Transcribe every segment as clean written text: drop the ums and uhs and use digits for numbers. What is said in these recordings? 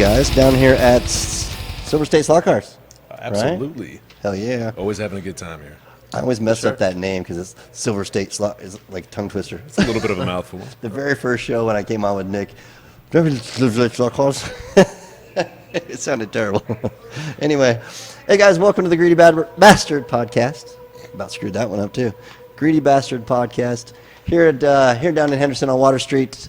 guys, down here at Silver State Slot Cars. Absolutely. Right? Hell yeah. Always having a good time here. I always mess up that name because it's Silver State Slot is like tongue twister. It's a little bit of a mouthful. The very first show when I came on with Nick, Silver State Slot Cars. It sounded terrible. Anyway, hey guys, welcome to the Greedy Bastard Podcast. About screwed that one up too. Greedy Bastard Podcast. Here down in Henderson on Water Street,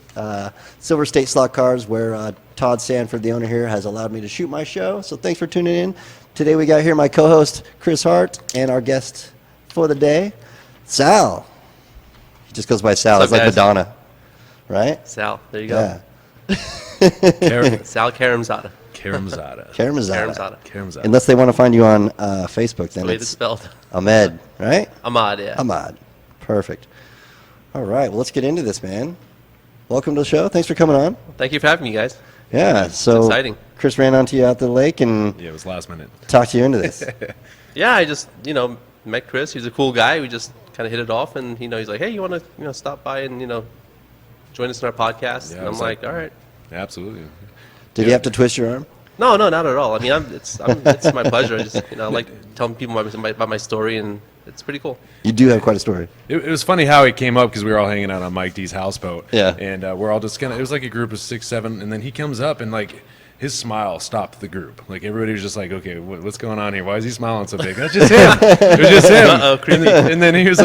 Silver State Slot Cars, where Todd Sanford, the owner here, has allowed me to shoot my show. So thanks for tuning in. Today we got here my co-host, Chris Hart, and our guest for the day, Sal. He just goes by Sal. What's It's up, like guys? Madonna, right? Sal, there you go. Yeah. Sal Karimzada. Karimzada. Unless they want to find you on Facebook, then The way it's it's spelled. Ahmed, right? Ahmad, yeah. Ahmad. Perfect. All right, well, let's get into this, man. Welcome to the show. Thanks for coming on. Thank you for having me, guys. Yeah, so It's exciting. Chris ran onto you out the lake and Yeah, it was last minute. talked you into this. Yeah, I just, met Chris. He's a cool guy. We just kind of hit it off, and, he's like, hey, you want to, stop by and, join us in our podcast? Yeah, and I I'm was like, like- all right. Absolutely. Did you have to twist your arm? No, not at all. I mean, it's my pleasure. I just, I like telling people about my story, and it's pretty cool. You do have quite a story. It was funny how it came up because we were all hanging out on Mike D's houseboat. Yeah. And we're all just it was like a group of 6, 7, and then he comes up and like his smile stopped the group. Like everybody was just like, okay, what's going on here? Why is he smiling so big? That's just him. It was just him. Uh-oh, creepy. And then he's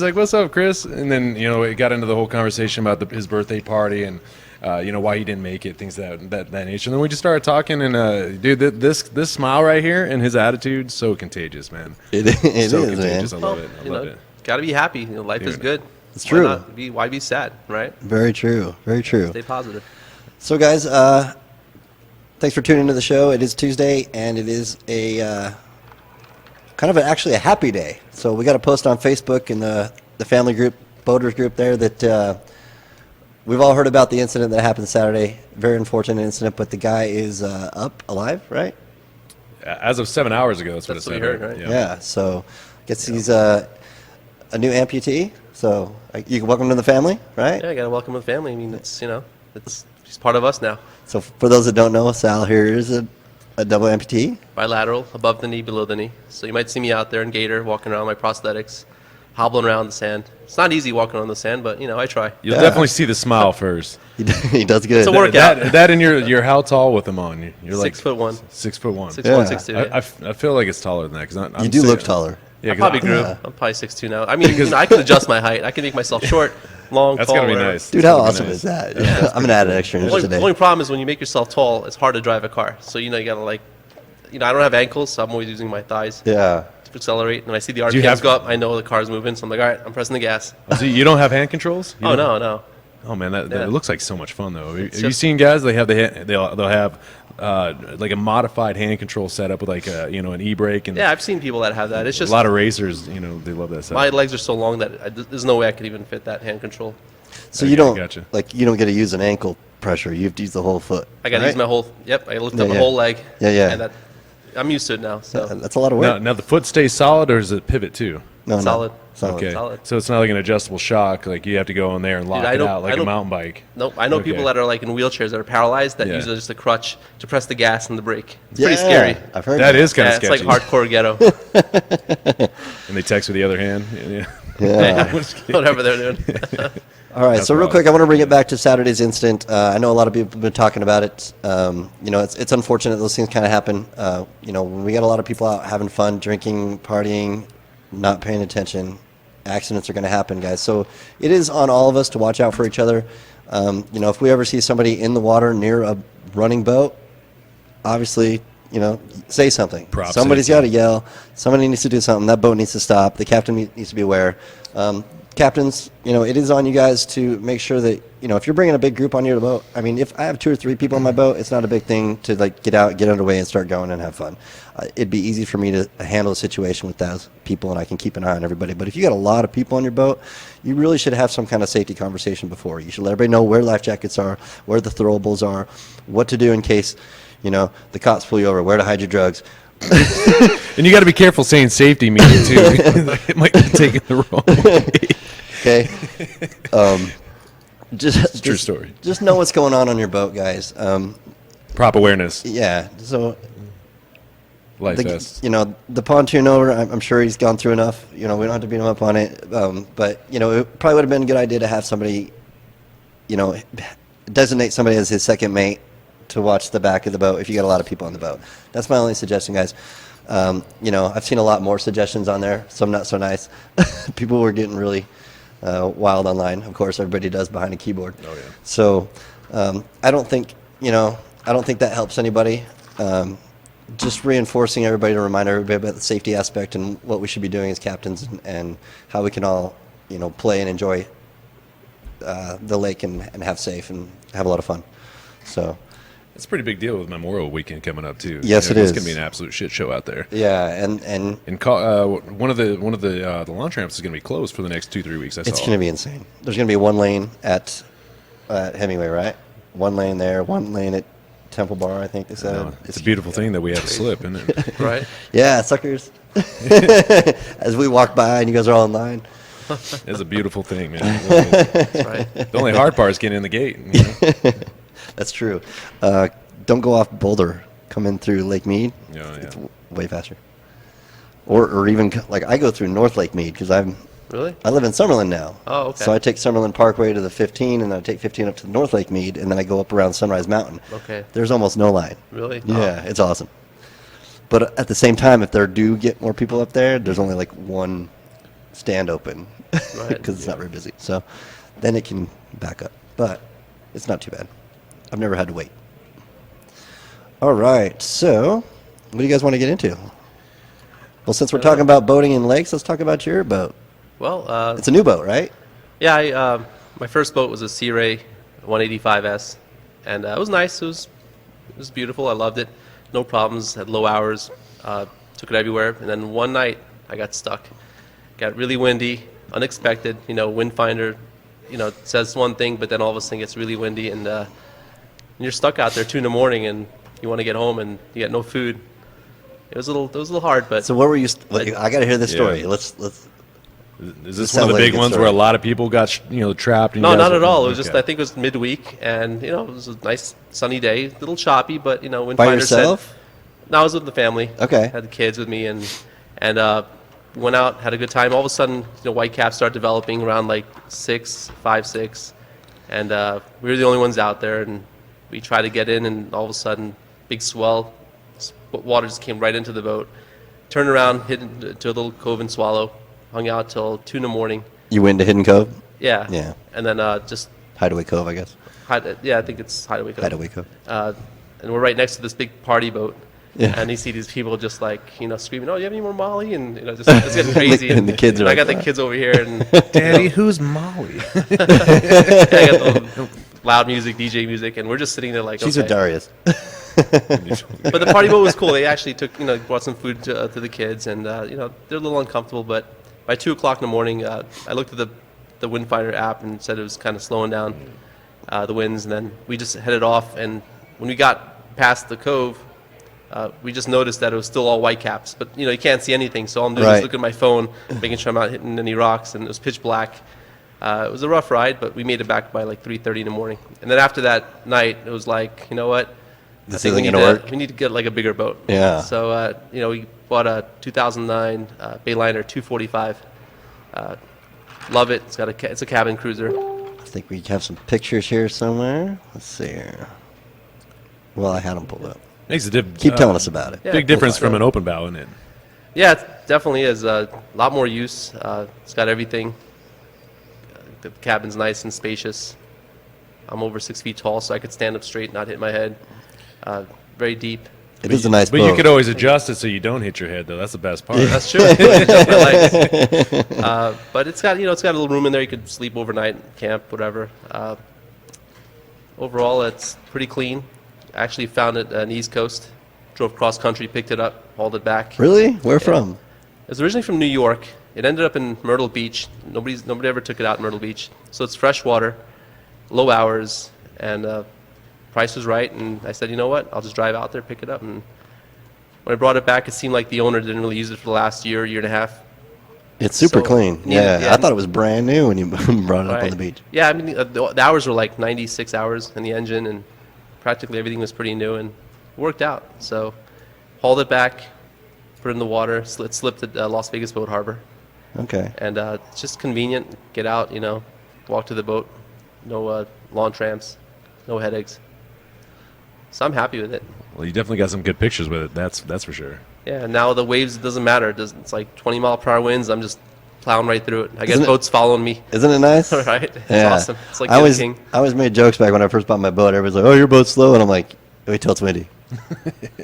like, what's up, Chris? And then, it got into the whole conversation about his birthday party and, why he didn't make it, things that nature. And then we just started talking, and dude, this smile right here and his attitude, so contagious, man. It So is, contagious. man. I love it. I love it. Got to be happy. Life is Yeah. good. It's true. Why be sad, right? Very true. Very true. Stay positive. So, guys, thanks for tuning into the show. It is Tuesday, and it is a kind of actually a happy day. So we got a post on Facebook in the family group, boaters group there, that we've all heard about the incident that happened Saturday. Very unfortunate incident, but the guy is up, alive, right? As of 7 hours ago, that's what it That's said. what we heard, right? Yeah. So, guess he's a new amputee. So, you can welcome to the family, right? Yeah, I got to welcome the family. I mean, he's part of us now. So, for those that don't know, Sal here is a double amputee. Bilateral, above the knee, below the knee. So you might see me out there in gator, walking around my prosthetics, hobbling around the sand. It's not easy walking on the sand, but, I try. You'll definitely see the smile first. He does good. It's a workout. That and you're how tall with them on? You're like 6'1". 6'1". 6'1", Yeah. 6'2". I feel like it's taller than that because You do look taller. Yeah, I probably grew. Yeah. I'm probably 6'2" now. I mean, I can adjust my height. I can make myself short, long, That's tall. gotta be whatever. nice. Dude, That's how gotta be awesome nice. is that? I'm going to add an extra inch The today. only problem is when you make yourself tall, it's hard to drive a car. So, you got to I don't have ankles, so I'm always using my thighs Yeah. to accelerate. And I see the you RPMs have- go up, I know the car's moving. So I'm like, all right, I'm pressing the gas. So you don't have hand controls? You Oh, don't- no. Oh man, that Yeah. it looks like so much fun though. Have you just- seen guys? They have they'll have like a modified hand control setup with like an e-brake and Yeah, I've seen people that have that. It's a just lot of racers. They love that stuff. my legs are so long that there's no way I could even fit that hand control. So Okay, you don't gotcha. you don't get to use an ankle pressure. You have to use the whole foot. I got to right? use my whole, I lift Yeah, up my yeah. whole leg. Yeah. And I'm used to it now, so That's a lot of work. Now the foot stays solid or does it pivot too? No, solid. Okay, Solid. so it's not like an adjustable shock. Like you have to go in there and lock I it don't- out like I a don't- mountain bike. Nope. I know people Okay. that are like in wheelchairs that are paralyzed that Yeah. use just a crutch to press the gas and the brake. It's Yeah, pretty scary. I've heard That is kind Yeah, of it's like sketchy. hardcore ghetto. And they text with the other hand. Yeah. Yeah. Whatever they're doing. All right, No so real problem. quick, I want to bring it back to Saturday's incident. I know a lot of people have been talking about it. It's unfortunate those things kind of happen. When we got a lot of people out having fun, drinking, partying, not paying attention, accidents are going to happen, guys. So it is on all of us to watch out for each other. If we ever see somebody in the water near a running boat, obviously, say something. Prop Somebody's safety. got to yell. Somebody needs to do something. That boat needs to stop. The captain needs to be aware. Captains, it is on you guys to make sure that, if you're bringing a big group on your boat, I mean, if I have 2 or 3 people on my boat, it's not a big thing to get out, get underway, and start going and have fun. It'd be easy for me to handle a situation with those people, and I can keep an eye on everybody. But if you got a lot of people on your boat, you really should have some kind of safety conversation before. You should let everybody know where life jackets are, where the throwables are, what to do in case, the cops pull you over, where to hide your drugs. And you got to be careful saying safety meaning too. It might be taken the wrong way. Okay. Just True story. Just know what's going on your boat, guys. Prop awareness. Yeah. So Life vest. the pontoon over, I'm sure he's gone through enough. We don't have to beat him up on it. But, it probably would have been a good idea to have somebody, designate somebody as his second mate to watch the back of the boat if you got a lot of people on the boat. That's my only suggestion, guys. I've seen a lot more suggestions on there, some not so nice. People were getting really wild online. Of course, everybody does behind a keyboard. Oh, yeah. So I don't think that helps anybody. Just reinforcing everybody to remind everybody about the safety aspect and what we should be doing as captains and how we can all, play and enjoy the lake and have safe and have a lot of fun. So It's a pretty big deal with Memorial Weekend coming up too. Yes, it It's is. going to be an absolute shit show out there. yeah, and One of the launch ramps is going to be closed for the next 2-3 weeks. it's going to be insane. There's going to be one lane at Hemingway, right? One lane there, one lane at Temple Bar, I think they said. It's a beautiful thing that we have a slip, isn't it? Right. Yeah, suckers. As we walk by and you guys are all in line. It's a beautiful thing, man. That's right. The only hard part is getting in the gate. That's true. Don't go off Boulder. Come in through Lake Mead. Yeah. It's way faster. Or even, like, I go through North Lake Mead because Really? I live in Summerlin now. Oh, okay. So I take Summerlin Parkway to the 15, and then I take 15 up to the North Lake Mead, and then I go up around Sunrise Mountain. Okay. There's almost no line. Really? Yeah, it's awesome. But at the same time, if there do get more people up there, there's only like one stand open because Right. it's not very busy. So then it can back up. But it's not too bad. I've never had to wait. All right. So what do you guys want to get into? Well, since we're talking about boating in lakes, let's talk about your boat. Well, It's a new boat, right? yeah, my first boat was a Sea Ray 185S, and it was nice. It was beautiful. I loved it. No problems. Had low hours. Took it everywhere. And then one night I got stuck. Got really windy, unexpected. Wind finder, says one thing, but then all of a sudden it gets really windy, and you're stuck out there 2 a.m. and you want to get home and you got no food. It was a little hard, but So what were you? I got to hear this story. Yeah. Let's. Is this sounds one of the like a big good ones story. where a lot of people got trapped? And you no, guys not were- at all. It was Okay. just I think it was midweek, and it was a nice sunny day, a little choppy, but wind By finder yourself? said. No, I was with the family. Okay. Had the kids with me, and went out, had a good time. All of a sudden, whitecaps start developing around like 5, 6, and we were the only ones out there, and we tried to get in, and all of a sudden, big swell, water just came right into the boat. Turned around, hit into a little cove and swallow, hung out till 2 a.m. You went to Hidden Cove, Yeah. Yeah. And then just Hideaway Cove, I guess. I think it's Hideaway Cove. Hideaway Cove. And we're right next to this big party boat. Yeah. And you see these people just like, screaming, "Oh, you have any more Molly?" And just it's getting crazy. And the kids are I like, got the "What?" kids over here, and Daddy, who's Molly? I got the loud music, DJ music, and we're just sitting there like, She's okay. with Darius. But the party boat was cool. They actually took, brought some food to the kids, and they're a little uncomfortable. But by 2 o'clock in the morning, I looked at the wind finder app and said it was kind of slowing down the winds, and then we just headed off. And when we got past the cove, we just noticed that it was still all white caps, but you can't see anything. So all I'm doing Right. is looking at my phone, making sure I'm not hitting any rocks, and it was pitch black. It was a rough ride, but we made it back by like 3:30 in the morning. And then after that night, it was like, you know what? This I think isn't gonna work. we need to get like a bigger boat. Yeah. So we bought a 2009 Bayliner 245. Love it. It's a cabin cruiser. I think we have some pictures here somewhere. Let's see here. Well, I had them pulled up. Makes a difference. Keep telling us about it. Yeah. Big difference from an open bow, isn't it? Yeah, it definitely is a lot more use. It's got everything. The cabin's nice and spacious. I'm over 6 feet tall, so I could stand up straight, not hit my head. Very deep. It is a nice But boat. you could always adjust it so you don't hit your head, though. That's the best part. That's true. Jump my legs. But it's got a little room in there. You could sleep overnight, camp, whatever. Overall, it's pretty clean. I actually found it on the East Coast. Drove cross country, picked it up, hauled it back. Really? Where from? It was originally from New York. It ended up in Myrtle Beach. Nobody ever took it out in Myrtle Beach. So it's fresh water, low hours, and price was right. And I said, you know what? I'll just drive out there, pick it up. And when I brought it back, it seemed like the owner didn't really use it for the last year and a half. It's super So, clean. yeah, Yeah, yeah. I thought it was brand new when you brought it up on Right. the beach. Yeah, I mean, the hours were like 96 hours in the engine, and practically everything was pretty new and it worked out. So hauled it back, put it in the water, slipped at Las Vegas Boat Harbor. Okay. And it's just convenient. Get out, walk to the boat. No lawn tramps, no headaches. So I'm happy with it. Well, you definitely got some good pictures with it. That's for sure. Yeah, and now the waves, it doesn't matter. It's like 20-mile-per-hour winds. I'm just plowing right through it. I get boats following me. Isn't it nice? Right? It's Yeah. awesome. It's like I the king. always made jokes back when I first bought my boat. Everybody's like, "Oh, your boat's slow," and I'm like, "Wait till it's windy.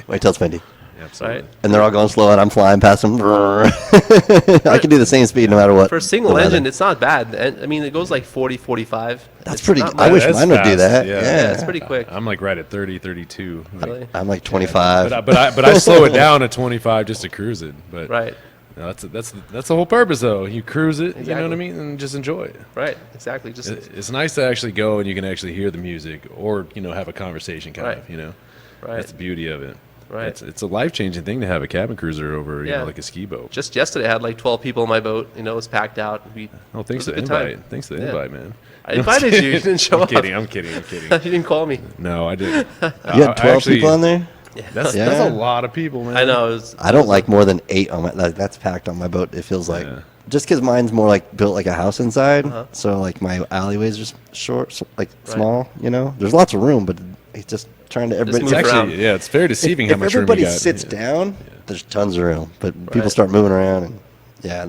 Wait till it's windy." Absolutely. Right? And they're all going slow, and I'm flying past them. I can do the same speed no matter what. For a single the weather. engine, it's not bad. And, I mean, it goes like 40, 45. That's It's pretty. not I bad. wish That's mine would do fast, that. yeah. Yeah, It's pretty quick. I'm like right at 30, 32. Really? I'm like 25. But I slow it down to 25 just to cruise it. But Right. no, that's the whole purpose though. You cruise it, you know what I Exactly. mean, and just enjoy it. Right. Exactly. Just It's nice to actually go and you can actually hear the music or have a conversation kind Right. of. right. That's the beauty of it. Right. It's a life-changing thing to have a cabin cruiser over, Yeah. like a ski boat. Just yesterday, I had like 12 people on my boat. It was packed out. Oh, thanks it for was the a good invite. time. Thanks for the Yeah. invite, man. I invited you. You didn't show I'm up. kidding. I'm kidding. You didn't call me. No, I didn't. You had 12 people on there. That's Yeah. a lot of people, man. I know. It was, I don't like more than 8 on my. That's packed on my boat. It feels like Yeah. just because mine's more like built like a house inside, Uh-huh. so like my alleyways are short, like small. There's lots of room, but it's just trying to everybody. It's move actually, around. yeah, it's very deceiving how If much room you everybody got. sits Yeah. down, there's tons of room, but people Right. start moving around, and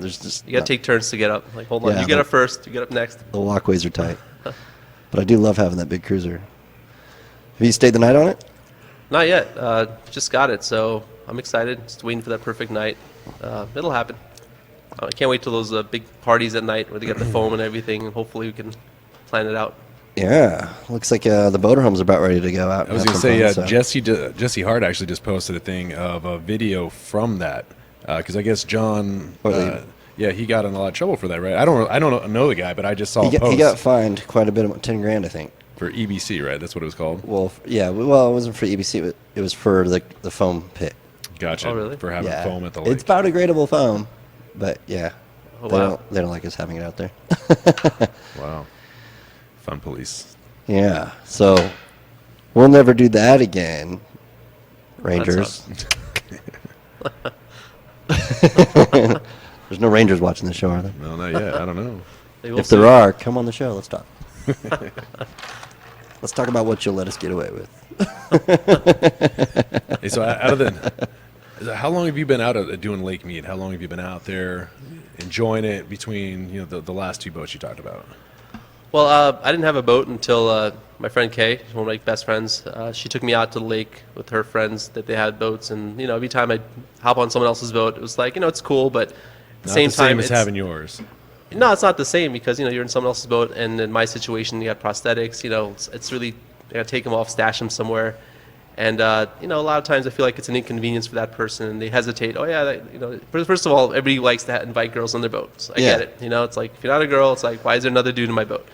there's just You got to take turns to get up. Like, hold on. Yeah, You get but- up first. You get up next. the walkways are tight. But I do love having that big cruiser. Have you stayed the night on it? Not yet. Just got it. So I'm excited. Just waiting for that perfect night. It'll happen. I can't wait till those big parties at night where they get the foam and everything. And hopefully we can plan it out. Yeah, looks like the motorhome's about ready to go out. I was and going to have say, some fun, so. Jesse Hart actually just posted a thing of a video from that because I guess John, Or the- he got in a lot of trouble for that, right? I don't know the guy, but I just saw a post He got fined quite a bit, $10,000, I think. for EBC, right? That's what it was called. Well, it wasn't for EBC, but it was for the foam pit. Gotcha. Oh, really? For having Yeah, foam at the lake. it's biodegradable foam, but yeah, Oh, they wow. don't like us having it out there. Wow. Fun police. Yeah, so we'll never do that again, Rangers. There's no Rangers watching the show, are there? No, not yet. I don't know. They will If there soon. are, come on the show. Let's talk. Let's talk about what you'll let us get away with. Hey, so out of how long have you been out doing lake meet? How long have you been out there enjoying it between the last 2 boats you talked about? Well, I didn't have a boat until my friend Kay, one of my best friends. She took me out to the lake with her friends that they had boats, and every time I'd hop on someone else's boat, it was like it's cool, but at the Not same the time, same as it's, having yours. no, it's not the same because you're in someone else's boat, and in my situation, you got prosthetics. It's really I got to take them off, stash them somewhere, and a lot of times I feel like it's an inconvenience for that person, and they hesitate. Oh yeah, first of all, everybody likes to invite girls on their boats. I get it. It's like if you're not a girl, it's like why is there another dude in my boat?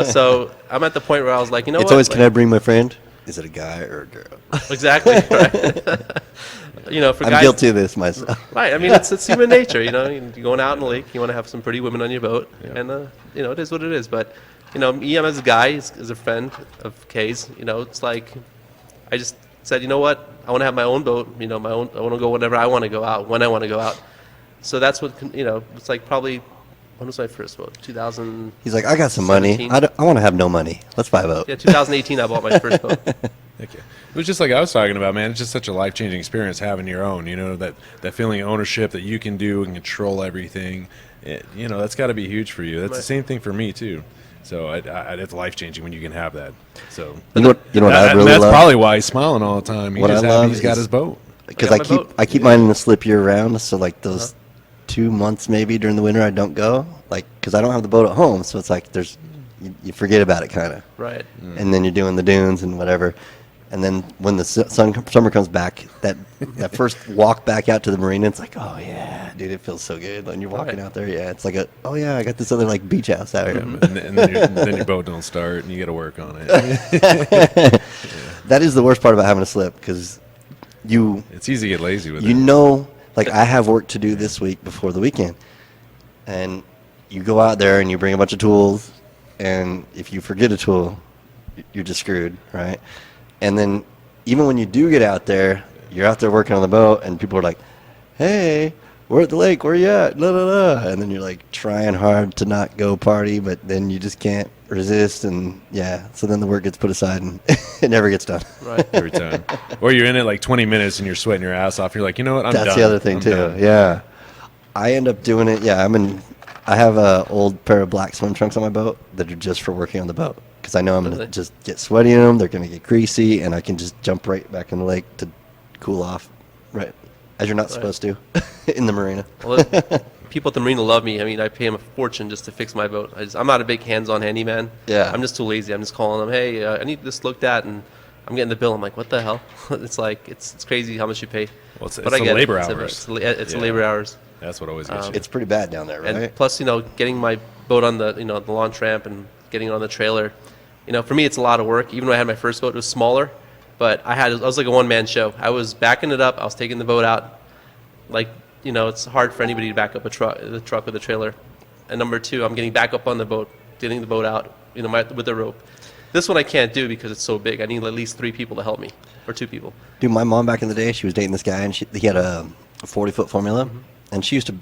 So I'm at the point where I was like, It's what? always, can I bring my friend? Is it a guy or a girl? Exactly. Right. For I'm guys, guilty of this myself. right? I mean, it's human nature. You're going out in the lake, you want to have some pretty women on your boat, and it is what it is. But me, I'm as a guy, as a friend of Kay's. It's like I just said, you know what? I want to have my own boat. My own. I want to go whenever I want to go out, when I want to go out. So that's what It's like probably. When was my first boat? 2000. He's like, I got some money. 17. I want to have no money. Let's buy a boat. Yeah, 2018. I bought my first boat. Okay. It was just like I was talking about, man. It's just such a life-changing experience having your own. That feeling of ownership that you can do and control everything. That's got to be huge for you. That's the Right. same thing for me too. So it's life-changing when you can have that. So You know what I really that's love? probably why he's smiling all the time. What I love He's got is- his boat. Because I I got my keep boat. I keep mine in the slip year round. So like those 2 months maybe during the winter I don't go, like because I don't have the boat at home. So it's like you forget about it kind of, Right. and then you're doing the dunes and whatever. And then when the summer comes back, that first walk back out to the marina, it's like, oh yeah, dude, it feels so good when you're walking Right. out there. Yeah, it's like I got this other like beach house out here. And then your boat don't start, and you got to work on it. That is the worst part about having a slip because It's easy to get lazy with you it. know, like I have work to do this week before the weekend, and you go out there and you bring a bunch of tools, and if you forget a tool, you're just screwed, right? And then even when you do get out there, you're out there working on the boat, and people are like, hey, we're at the lake, where you at? La, la, la. And then you're like trying hard to not go party, but then you just can't resist. And yeah, so then the work gets put aside and it never gets done. Right. Every time. Or you're in it like 20 minutes and you're sweating your ass off. You're like, you know what? I'm done. That's the other thing, I'm too. done. Yeah. I end up doing it. Yeah, I have a old pair of black swim trunks on my boat that are just for working on the boat. Because I know I'm going to just get sweaty in them. They're going to get greasy, and I can just jump right back in the lake to cool off, right, as you're not supposed to in the marina. Well, people at the marina love me. I mean, I pay them a fortune just to fix my boat. I'm not a big hands-on handyman. Yeah. I'm just too lazy. I'm just calling them, hey, I need this looked at, and I'm getting the bill. I'm like, what the hell? It's like, it's crazy how much you pay. Well, it's But I the get it. labor It's hours. It's Yeah. labor hours. That's what always gets you. It's pretty bad down there, right? And plus, getting my boat on the, the launch ramp and getting it on the trailer, for me, it's a lot of work. Even when I had my first boat, it was smaller, but I was like a one-man show. I was backing it up. I was taking the boat out. Like, it's hard for anybody to back up the truck with a trailer. And number two, I'm getting back up on the boat, getting the boat out, with the rope. This one I can't do because it's so big. I need at least 3 people to help me, or 2 people. Dude, my mom back in the day, she was dating this guy, and he had a 40-foot formula, and she used to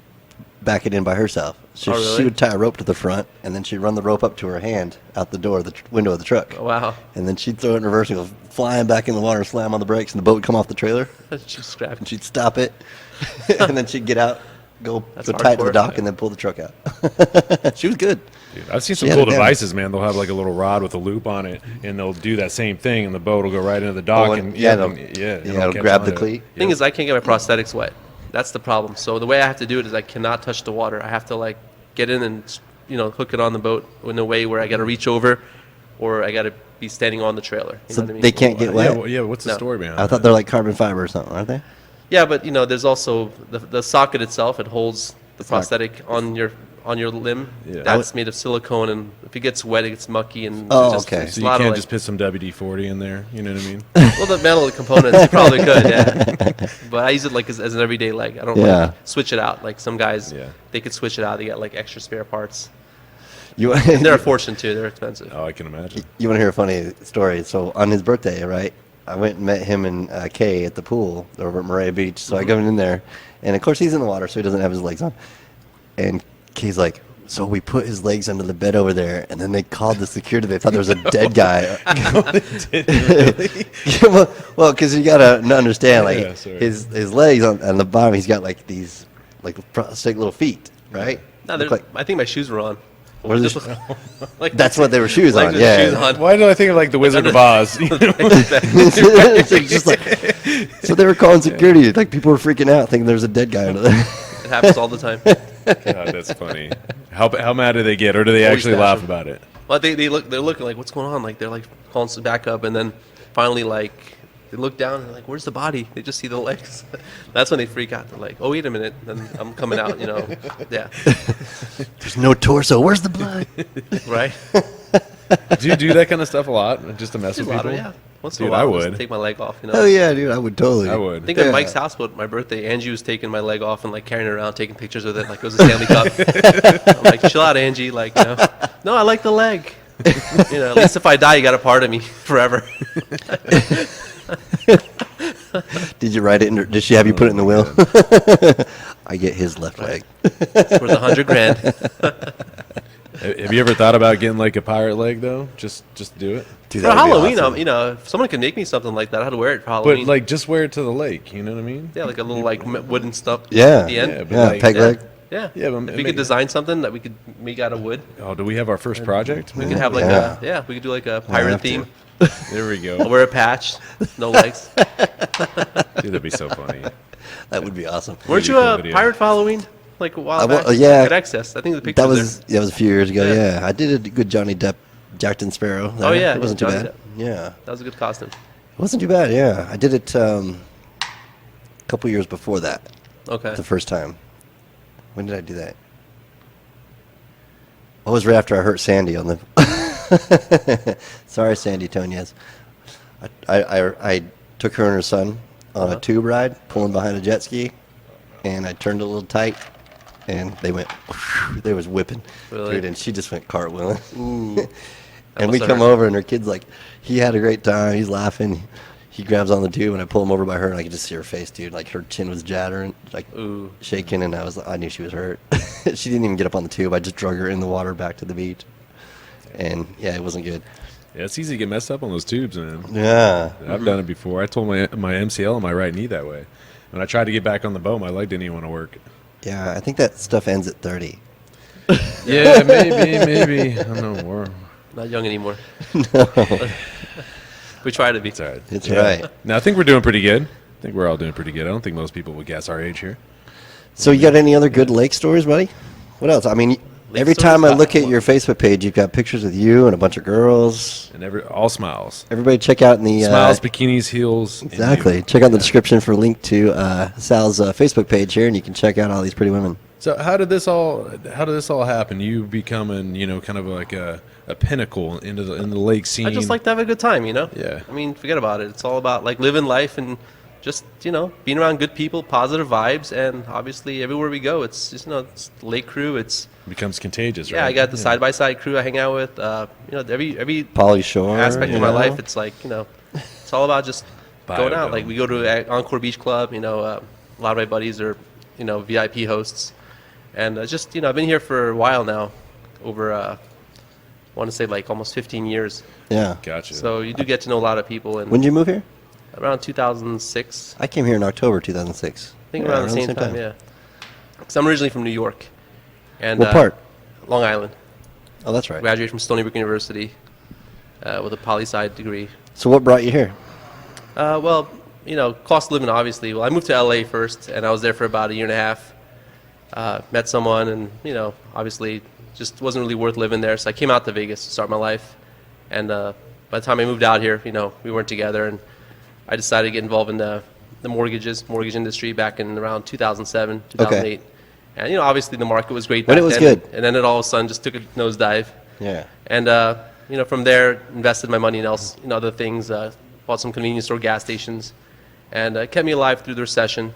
back it in by herself. So Oh, really? she would tie a rope to the front, and then she'd run the rope up to her hand out the door, the window of the truck. Oh, wow. And then she'd throw it in reverse and go flying back in the water, slam on the brakes, and the boat would come off the trailer, She's scrappy. and she'd stop it, and then she'd get out, go That's tight to the hardcore. dock, and then pull the truck out. She was good. Dude, I've seen She some had cool it down. devices, man. They'll have like a little rod with a loop on it, and they'll do that same thing, and the boat will go right into the dock. Oh, and it'll it'll catch grab the onto it. cleat. Thing is, I can't get my prosthetics wet. That's the problem. So the way I have to do it is I cannot touch the water. I have to get in and hook it on the boat in a way where I got to reach over, or I got to be standing on the trailer. You So know what I mean? they can't get wet? Yeah, what's the No. story behind I thought they're like carbon fiber or something, aren't they? Yeah, but there's also the socket itself. It holds the not- prosthetic on your limb. Yeah. That's made of silicone, and if it gets wet, it gets mucky, and Oh, it's just, okay. it's So a you lot can't of just put some WD-40 in there, you know what I mean? well, the metal components you probably could, yeah. But I use it as an everyday leg. I don't Yeah. switch it out. Like some guys, Yeah. they could switch it out. They got extra spare parts. You, And they're a fortune too. They're expensive. Oh, I can imagine. You want to hear a funny story? So on his birthday, right, I went and met him and Kay at the pool over at Murray Beach. So I go in there, and of course he's in the water, so he doesn't have his legs on. And Kay's like, so we put his legs under the bed over there, and then they called the security. They thought there was a dead guy. well, because you gotta understand, Yeah, sorry. his legs on the bottom, he's got these prosthetic little feet, right? No, Look like- I think my shoes were on. What are the Just sh- like That's what they were shoes legs on, with yeah. shoes on. Why do I think of the Wizard of Oz? It's just so they were calling security. Like people were freaking out, thinking there's a dead guy under there. It happens all the time. God, that's funny. How mad do they get, or do they Always actually dash laugh them. about it? Well, they're looking like, what's going on? Like they're calling us back up, and then finally they look down and they're like, where's the body? They just see the legs. That's when they freak out. They're like, oh, wait a minute. Then I'm coming out. Yeah, There's no torso. Where's the blood? right. Do you do that kind of stuff a lot, just to mess A with lot people? of, yeah. Once in a Dude, while, I I'll just would. take my leg off. Oh yeah, dude, I would totally. I would. I think Yeah. at Mike's house, but my birthday, Angie was taking my leg off and carrying it around, taking pictures with it, like it was a Stanley Cup. I'm like, chill out, Angie. No, I like the leg. At least if I die, you got a part of me forever. Did you write it? Did she have you put it in the will? I get his left leg. It's worth $100,000. Have you ever thought about getting a pirate leg though? Just do it. Dude, For that would be Halloween, awesome. if someone can make me something like that, I'd wear it for Halloween. But just wear it to the lake. You know what I mean? yeah, like a little wooden stuff. Yeah. At the end. Yeah, but Yeah, peg Yeah. leg. Yeah. Yeah, but if we make- could design something that we could make out of wood, Oh, do we have our first project? we could have Yeah. we could do a have pirate to. theme. There we I'll go. wear a patch, no legs. Dude, that'd be so funny. That would be awesome. Weren't Really you cool a video. pirate for Halloween? Like a while back? yeah. At Excess. I think the picture That was a few years ago. Yeah. Yeah, I did a good Johnny Depp, Jack and Sparrow. Oh, yeah, it wasn't too Johnny bad. Depp. Yeah, That was a good costume. it wasn't too bad. Yeah, I did it a couple years before that. Okay. The first time. When did I do that? It was right after I hurt Sandy on the. Sorry, Sandy Tonez. I took her and her son on a tube ride, pulling behind a jet ski, and I turned it a little tight, and they went. They was whipping, Really? dude, and she just went cartwheeling. Ooh. And we must have come hurt. over, and her kid's like, he had a great time. He's laughing. He grabs on the tube, and I pull him over by her, and I could just see her face, dude. Like, her chin was jattering, like, Ooh. shaking, and I knew she was hurt. She didn't even get up on the tube. I just drug her in the water back to the beach. And, yeah, it wasn't good. Yeah, it's easy to get messed up on those tubes, man. Yeah. I've done it before. I told my MCL on my right knee that way. When I tried to get back on the boat, my leg didn't even want to work. Yeah, I think that stuff ends at 30. Yeah, maybe. I don't know more. Not young anymore. We try to be. It's all right. It's right. No, I think we're doing pretty good. I think we're all doing pretty good. I don't think most people would guess our age here. So you got any other good lake stories, buddy? What else? I mean, every time I look at your Facebook page, you've got pictures with you and a bunch of girls. And all smiles. Everybody check out in the... Smiles, bikinis, heels. and Exactly. you. Check out the description for a link to Sal's Facebook page here, and you can check out all these pretty women. So how did this all happen? You becoming, kind of like a pinnacle in the lake scene. I just like to have a good time, Yeah. I mean, forget about it. It's all about like living life and just being around good people, positive vibes, and obviously everywhere we go, it's just it's the lake crew. It's becomes contagious, yeah. right? I got the side by side crew I hang out with. Every Polly Shore. aspect you of my know? life, it's like it's all about just going out. Biodome. Like we go to Encore Beach Club. A lot of my buddies are VIP hosts, and just I've been here for a while now, over I want to say like almost 15 years. Yeah. Gotcha. So you do get to know a lot of people. And When did you move here? around 2006, I came here in October 2006. I think around the same time. Yeah, because I'm originally from New York. And What part? Long Island. Oh, that's right. Graduated from Stony Brook University with a poli-sci degree. So what brought you here? Well, cost of living, obviously. Well, I moved to LA first, and I was there for about a year and a half. Met someone, and, obviously just wasn't really worth living there. So I came out to Vegas to start my life. And by the time I moved out here, we weren't together. And I decided to get involved in the mortgage industry back in around 2007, 2008. Okay. And, obviously the market was great When back it was then. good. And then it all of a sudden just took a nosedive. Yeah. And, from there, invested my money in other things, bought some convenience store gas stations, and it kept me alive through the recession.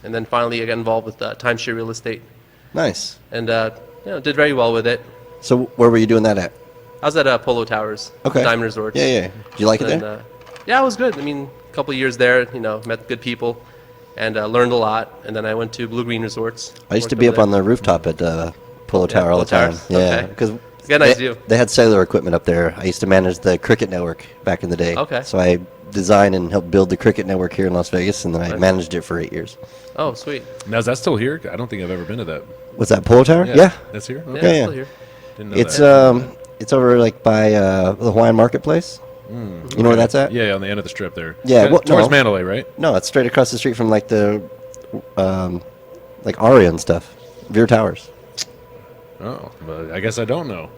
And then finally I got involved with timeshare real estate, Nice. and did very well with it. So where were you doing that at? I was at Polo Towers, Okay. Diamond Resorts. Yeah. Did you like it And, there? yeah, it was good. I mean, a couple of years there, met good people, and learned a lot. And then I went to Blue Green Resorts. I used to worked be over up on there. the rooftop at Polo Tower all the Polo time. Towers? Yeah, Okay. because Got a nice view. they had cellular equipment up there. I used to manage the cricket network back in the day. Okay. So I designed and helped build the cricket network here in Las Vegas, and then I Nice. managed it for 8 years. Oh, sweet. Now, is that still here? I don't think I've ever been to that. What's that, Polo Tower? Yeah. That's here? Yeah, Okay. it's yeah. still here. Didn't know It's that. it's over like by the Hawaiian Marketplace. You know where that's at? Yeah, on the end of the strip there. Yeah, well, Towards no. Mandalay, right? No, it's straight across the street from like the like Aria and stuff. Veer Towers. Oh, but I guess I don't know.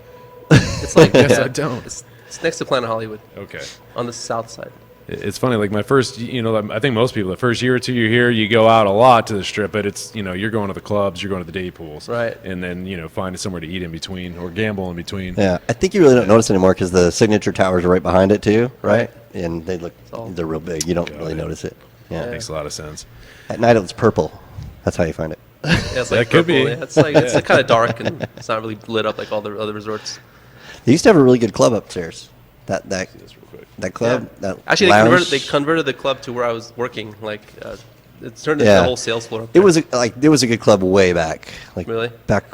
It's like Yes, I don't. It's next to Planet Hollywood Okay. on the south side. It's funny, like my first, I think most people, the first year or two you're here, you go out a lot to the strip, but it's, you're going to the clubs, you're going to the day pools. Right. And then, finding somewhere to eat in between or gamble in between. Yeah, I think you really don't notice anymore because the signature towers are right behind it too, right? And they look, they're real big. You don't really notice it. Yeah. Makes a lot of sense. At night it's purple. That's how you find it. Yeah, it's like That could be. purple. Yeah, it's like it's kind of dark and it's not really lit up like all the other resorts. They used to have a really good club upstairs. That That's real quick. that club. Yeah. That Actually, lounge. they converted the club to where I was working. Like, it turned into Yeah. the whole sales floor. up It there. was there was a good club way back. Like Really? back,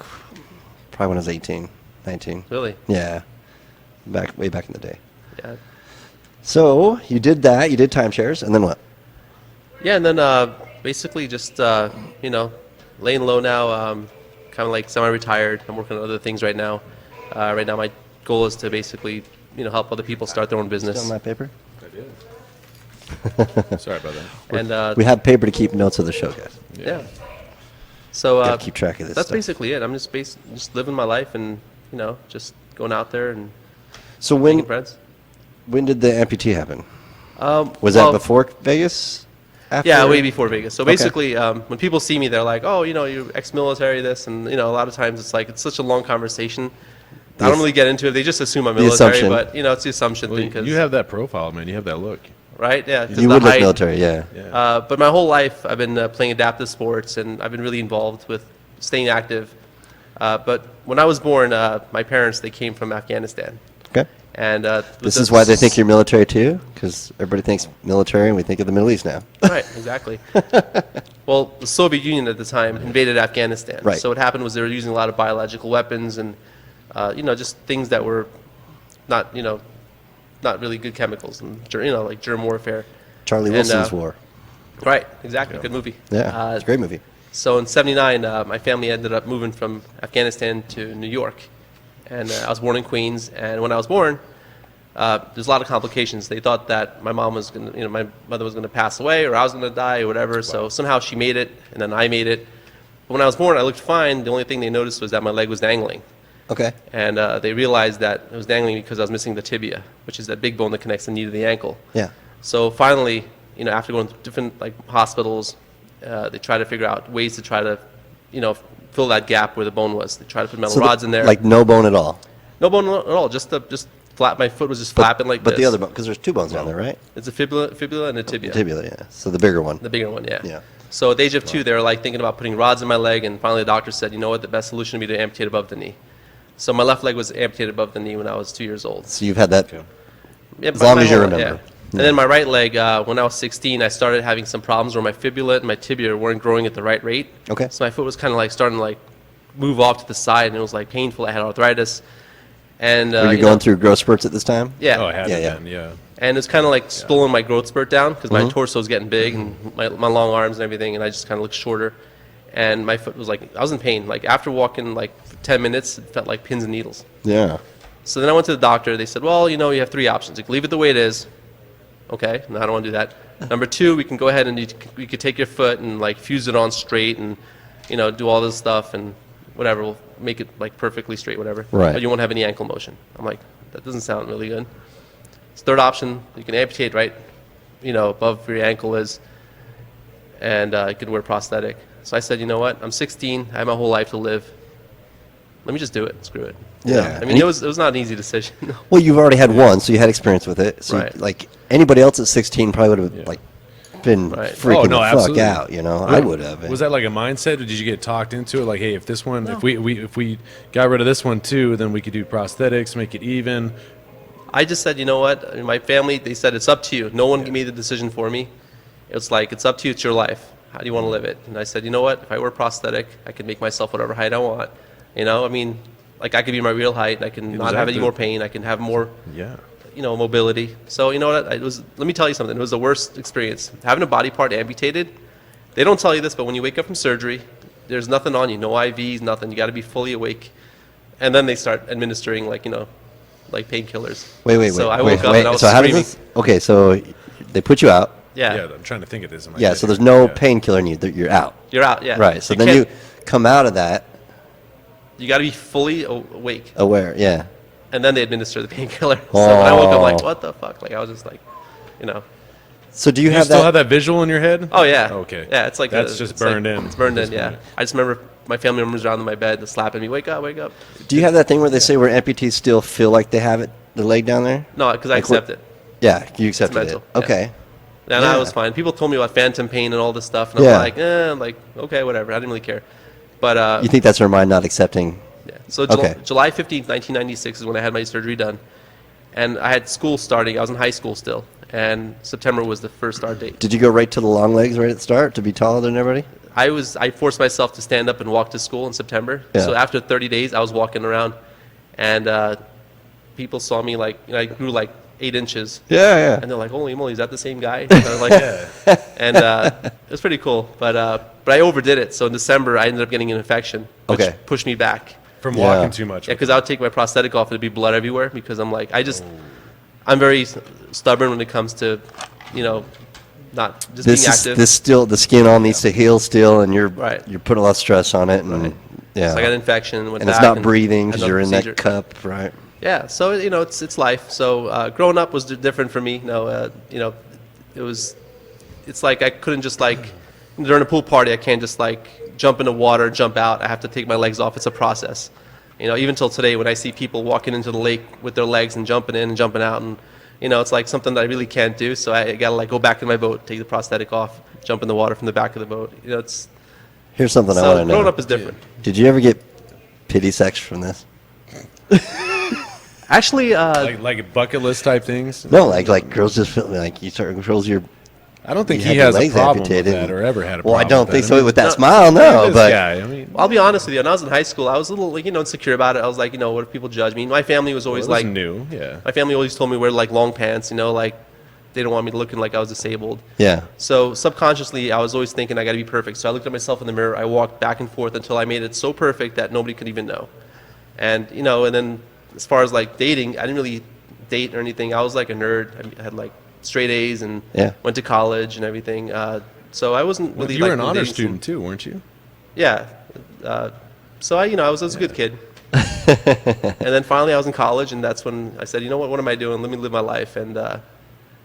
probably when I was 18, 19. Really? Yeah, way back in the day. Yeah. So you did that. You did timeshares, and then what? Yeah, and then basically just laying low now. Kind of like semi-retired. I'm working on other things right now. Right now, my goal is to basically help other people start their own business. Still on that paper? I did. Sorry about that. And We have paper to keep notes of the show, guys. yeah. So Gotta keep track of this that's stuff. basically it. I'm just living my life and just going out there and So making friends. when did the amputee happen? Was well, that before Vegas? After? Yeah, way before Vegas. So Okay. basically, when people see me, they're like, "Oh, you're ex-military, this," and a lot of times it's such a long conversation. I don't really get into it. They just assume I'm The military, assumption. but it's the assumption Well, thing. Cause, you have that profile, man. You have that look. right? Yeah, 'cause You the would look height. military, yeah. But my whole life, I've been playing adaptive sports, and I've been really involved with staying active. But when I was born, my parents they came from Afghanistan. Okay. And This is why they think you're military too, because everybody thinks military, and we think of the Middle East now. Right, exactly. Well, the Soviet Union at the time invaded Afghanistan. Right. So what happened was they were using a lot of biological weapons and, just things that were not really good chemicals and, like germ warfare. Charlie Wilson's War. Right, exactly. Good movie. Yeah, it's a great movie. So in '79, my family ended up moving from Afghanistan to New York. And I was born in Queens. And when I was born, there's a lot of complications. They thought that my mom was going to, my mother was going to pass away or I was going to die or whatever. Wow. So somehow she made it and then I made it. But when I was born, I looked fine. The only thing they noticed was that my leg was dangling. Okay. And they realized that it was dangling because I was missing the tibia, which is that big bone that connects the knee to the ankle. Yeah. So finally, after going to different hospitals, they tried to figure out ways to try to, fill that gap where the bone was. They tried to put metal rods in there. Like no bone at all? No bone at all. Just flat. My foot was just flapping like this. But the other bone, because there's two bones down there, right? It's a fibula and a tibia. Tibia, yeah. So the bigger one. The bigger one, yeah. Yeah. So at the age of 2, they were thinking about putting rods in my leg, and finally the doctor said, you know what, the best solution would be to amputate above the knee. So my left leg was amputated above the knee when I was 2 years old. So you've had that Yeah, as long as you whole- remember. yeah. And then my right leg, when I was 16, I started having some problems where my fibula and my tibia weren't growing at the right rate. Okay. So my foot was kind of starting to move off to the side, and it was painful. I had arthritis. And Were you going through growth spurts at this time? Yeah. Oh, I had Yeah, been, yeah. And it's kind of slowing my growth spurt down because my torso was getting big and my long arms and everything, and I just kind of looked shorter. And my foot was I was in pain. After walking for 10 minutes, it felt like pins and needles. Yeah. So then I went to the doctor. They said, well, you have 3 options. You can leave it the way it is. Okay, no, I don't want to do that. Number 2, we can go ahead and we could take your foot and fuse it on straight and, do all this stuff and whatever. We'll make it perfectly straight, whatever. Right. But you won't have any ankle motion. I'm like, that doesn't sound really good. Third option, you can amputate right, above where your ankle is, and you can wear prosthetic. So I said, you know what? I'm 16. I have my whole life to live. Let me just do it. Screw it. Yeah. I mean, it was not an easy decision. Well, you've already had one, so you had experience with it. So, Right. anybody else at 16 probably would have, been Right. freaking Oh, no, the absolutely. fuck out, I would have. Was that a mindset, or did you get talked into it? Hey, if this one, if we got rid of this one too, then we could do prosthetics, make it even. I just said, you know what? My family, they said, it's up to you. No one made the decision for me. It's it's up to you. It's your life. How do you want to live it? And I said, you know what? If I wear prosthetic, I can make myself whatever height I want. I mean, I could be my real height. I can not have any more pain. I can have more, mobility. So you know what? Let me tell you something. It was the worst experience. Having a body part amputated, they don't tell you this, but when you wake up from surgery, there's nothing on you. No IVs, nothing. You got to be fully awake. And then they start administering painkillers. Wait. So I woke up and I was so how does screaming. this? Okay, so they put you out. Yeah. I'm trying to think of this. In my Yeah, head. so there's no painkiller in you. You're out. You're out, yeah. Right. So then you can't- come out of that You got to be fully awake. aware. Yeah. And then they administer the painkiller. So when I woke up, I'm what the fuck? I was just So do you You have still that? have that visual in your head? Oh, yeah. Okay. Yeah, it's That's just burned in. It's burned At in, this yeah. point. I just remember my family members around my bed slapping me, wake up, wake up. Do you have that thing where they say where amputees still feel like they have the leg down there? No, because I Like accept it. Yeah, you accepted mental, it. yeah. Okay. And Yeah. I was fine. People told me about phantom pain and all this stuff, and Yeah. I'm like, okay, whatever. I didn't really care. But You think that's their mind not accepting? yeah. So Okay. July 15th, 1996 is when I had my surgery done. And I had school starting. I was in high school still. And September was the first start date. Did you go right to the long legs right at the start to be taller than everybody? I forced myself to stand up and walk to school in September. Yeah. So after 30 days, I was walking around. And people saw me I grew 8 inches. Yeah, And they're like, holy moly, is that the same guy? And I was like, yeah. And it was pretty cool. But I overdid it. So in December, I ended up getting an infection, which Okay. pushed me back. From Yeah. walking too much. Yeah, because I would take my prosthetic off and there'd be blood everywhere because I'm very stubborn when it comes to, not just being active. The skin all needs to heal still, and you're Right. putting a lot of stress on it, and yeah, So I got an infection, went and it's back not breathing had because another you're in procedure. that cup, right? Yeah, so it's life. So growing up was different for me. It's like I couldn't just during a pool party I can't just jump in the water, jump out. I have to take my legs off. It's a process. Even till today when I see people walking into the lake with their legs and jumping in and jumping out, and it's something that I really can't do. So I gotta go back in my boat, take the prosthetic off, jump in the water from the back of the boat. It's Here's something I so want to know. growing up is different. Did you ever get pity sex from this? Actually, Like bucket list type things? No, like girls just feel like you certain girls you're. I don't think You he had your has a legs problem amputated. with that or ever had a problem. Well, I don't with think that. so with that No, smile, no. This But guy, I mean, I'll be honest with you. When I was in high school, I was a little, like, insecure about it. I was like, what if people judge me? My family was always well, it was like, new, yeah. my family always told me to wear like long pants. Like they don't want me looking like I was disabled. yeah, So subconsciously, I was always thinking I got to be perfect. So I looked at myself in the mirror. I walked back and forth until I made it so perfect that nobody could even know. And and then as far as like dating, I didn't really date or anything. I was like a nerd. I had like straight A's and Yeah. went to college and everything. So I wasn't Well, really you were like an honor dating scene. student too, weren't you? Yeah. So I was a good kid. And then finally I was in college, and that's when I said, what am I doing? Let me live my life. And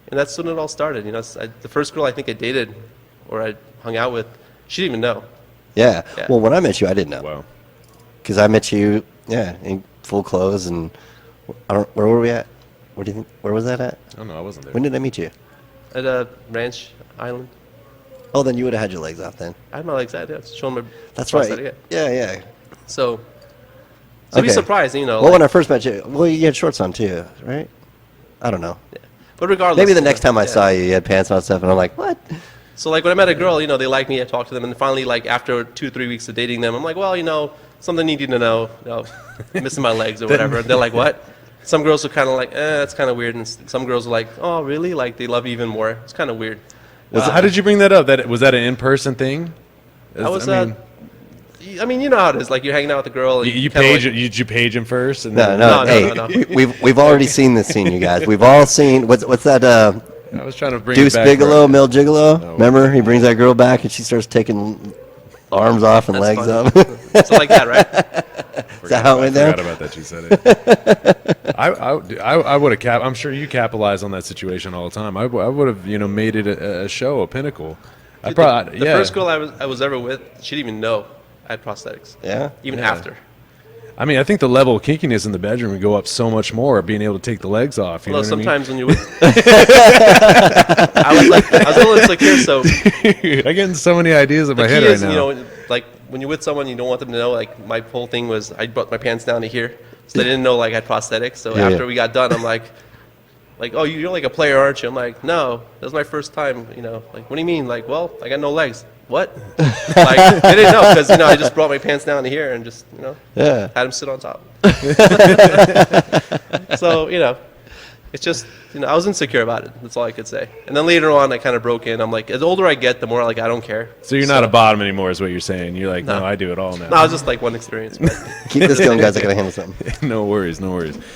that's when it all started. The first girl I think I dated or I hung out with, she didn't even know. yeah. Yeah. Well, when I met you, I didn't know Wow. because I met you, in full clothes, and where were we at? Where do you think? Where was that at? Oh no, I wasn't there. When did I meet you? At a ranch island. Oh, then you would have had your legs out then. I had my legs out. Yeah, showing my That's prosthetic, right. yeah. Yeah. So be Okay. surprised, Well, like- when I first met you, you had shorts on too, right? I don't know. but regardless. Maybe the next time I yeah. saw you, you had pants on and stuff, and I'm like, what? So like when I met a girl, they liked me. I talked to them, and finally, like after 2-3 weeks of dating them, I'm like, well, something you need to know. Missing my legs or whatever. And they're like, what? Some girls are kind of like, that's kind of weird, and some girls are like, oh, really? Like they love you even more. It's kind of weird. How did you bring that up? Was that an in-person thing? I was. I mean, you know how it is. Like you're hanging out with a girl. And you kinda page like- you page him first, and No, then, no. No, Hey, no. we've already seen this scene, you guys. We've all seen what's that? I was trying to bring Deuce it back. Bigelow, Mel Gigolo. No. Remember, he brings that girl back, and she starts taking arms off and That's legs funny. up. So like that, right? Is that how it went I forgot down? about that. You said it. I would have I'm sure you capitalize on that situation all the time. I would have made it a show, a pinnacle. I Dude, probably the first girl I was ever with, she didn't even know I had prosthetics. Yeah. Even Yeah. after. I mean, I think the level of kinkiness in the bedroom would go up so much more being able to take the legs off. You Although know what sometimes when you're with, I was a little insecure. So I mean? I get in so many ideas in the my key head is, right now. like when you're with someone, you don't want them to know. Like my whole thing was, I brought my pants down to here, so they didn't know like I had prosthetics. So Yeah, after yeah. we got done, I'm like, oh, you're like a player, aren't you? I'm like, no, that was my first time. Like, what do you mean? Like, well, I got no legs. What? Like they didn't know because I just brought my pants down to here and just Yeah. had him sit on top. So it's just I was insecure about it. That's all I could say. And then later on, I kind of broke in. I'm like, as older I get, the more like I don't care. So you're not a bottom anymore, is what you're saying. You're like, no, No. I do it all now. No, I was just like one experience. But Keep this going, guys. I gotta handle something. No worries.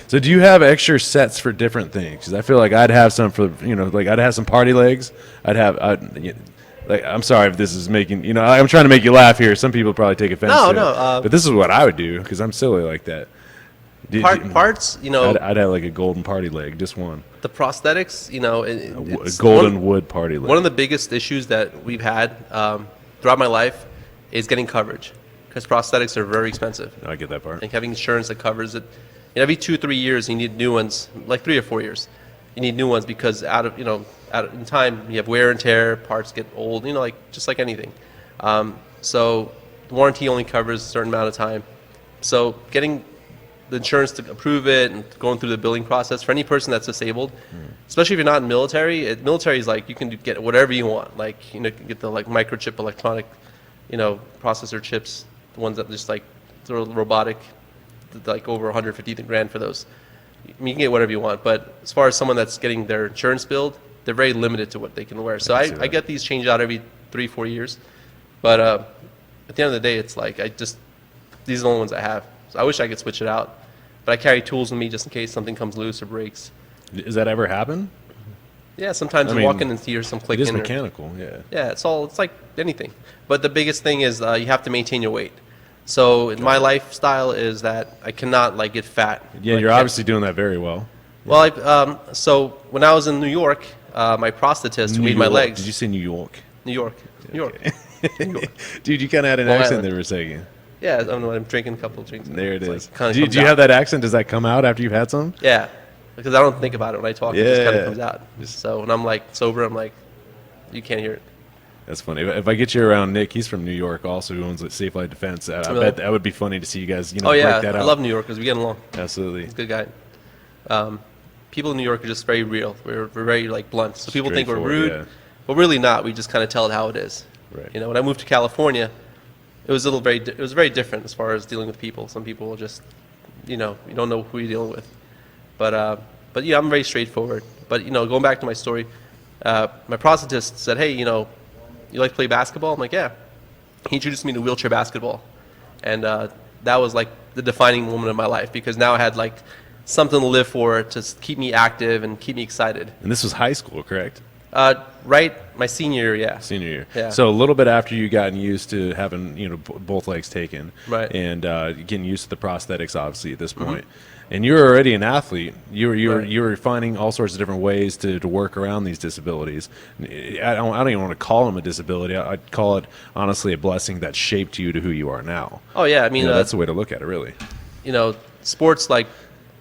So do you have extra sets for different things? Because I feel like I'd have some for like I'd have some party legs. I'm sorry if this is making I'm trying to make you laugh here. Some people probably take offense. No, to no, it. But this is what I would do because I'm silly like that. parts, I'd have like a golden party leg, just one. the prosthetics, A it's golden wood party leg. One of the biggest issues that we've had throughout my life is getting coverage because prosthetics are very expensive. I get that part. Like having insurance that covers it. Every 2-3 years, you need new ones. Like 3 or 4 years, you need new ones because in time you have wear and tear. Parts get old. Just like anything. So the warranty only covers a certain amount of time. So getting the insurance to approve it and going through the billing process for any person that's disabled, especially if you're not in military. Military is like you can get whatever you want. Like you can get the microchip electronic, processor chips, the ones that just like they're robotic, like over 150 grand for those. I mean, you can get whatever you want, but as far as someone that's getting their insurance billed, they're very limited to what they can wear. So I get these changed out every 3-4 years, but at the end of the day, it's like these are the only ones I have. So I wish I could switch it out, but I carry tools with me just in case something comes loose or breaks. Does that ever happen? Yeah, sometimes you walk in and hear some It clicking. is mechanical, yeah. Yeah, it's like anything. But the biggest thing is you have to maintain your weight. So in my lifestyle is that I cannot get fat. Yeah, you're obviously doing that very well. Well, so when I was in New York, my prosthetist who made my York. legs. Did you say New York? New York. New York. Dude, you kind of had an Long accent Island. there for a second. Yeah, I'm drinking a couple of drinks. There it It's is. kinda Do comes you out. have that accent? Does that come out after you've had some? Yeah, because I don't think about it when I talk. It just kind Yeah. of comes out. So when I'm sober, I'm like, you can't hear it. That's funny. If I get you around Nick, he's from New York also, who owns Safe Light Defense. I Really? bet that would be funny to see you guys, Oh yeah, break that I out. love New York because we get along. Absolutely. He's a good guy. People in New York are just very real. We're very like blunt. So people think we're Straightforward, rude, yeah. but really not. We just kind of tell it how it is. Right. You know, when I moved to California, it was it was very different as far as dealing with people. Some people will just, you know, you don't know who you're dealing with. But yeah, I'm very straightforward. But you know, going back to my story, my prosthetist said, "Hey, you know, you like to play basketball?" I'm like, "Yeah." He introduced me to wheelchair basketball, and that was like the defining moment of my life, because now I had like something to live for, to keep me active and keep me excited. And this was high school, correct? Right, my senior year, yeah. Senior year. Yeah. So a little bit after you gotten used to having, you know, both legs taken, Right. and getting used to the prosthetics, obviously at this point. And you're already an athlete. Right. You were finding all sorts of different ways to work around these disabilities. I don't even want to call them a disability. I'd call it honestly a blessing that shaped you to who you are now. Oh yeah, I mean, You know, that's the way to look at it, really. you know, sports, like,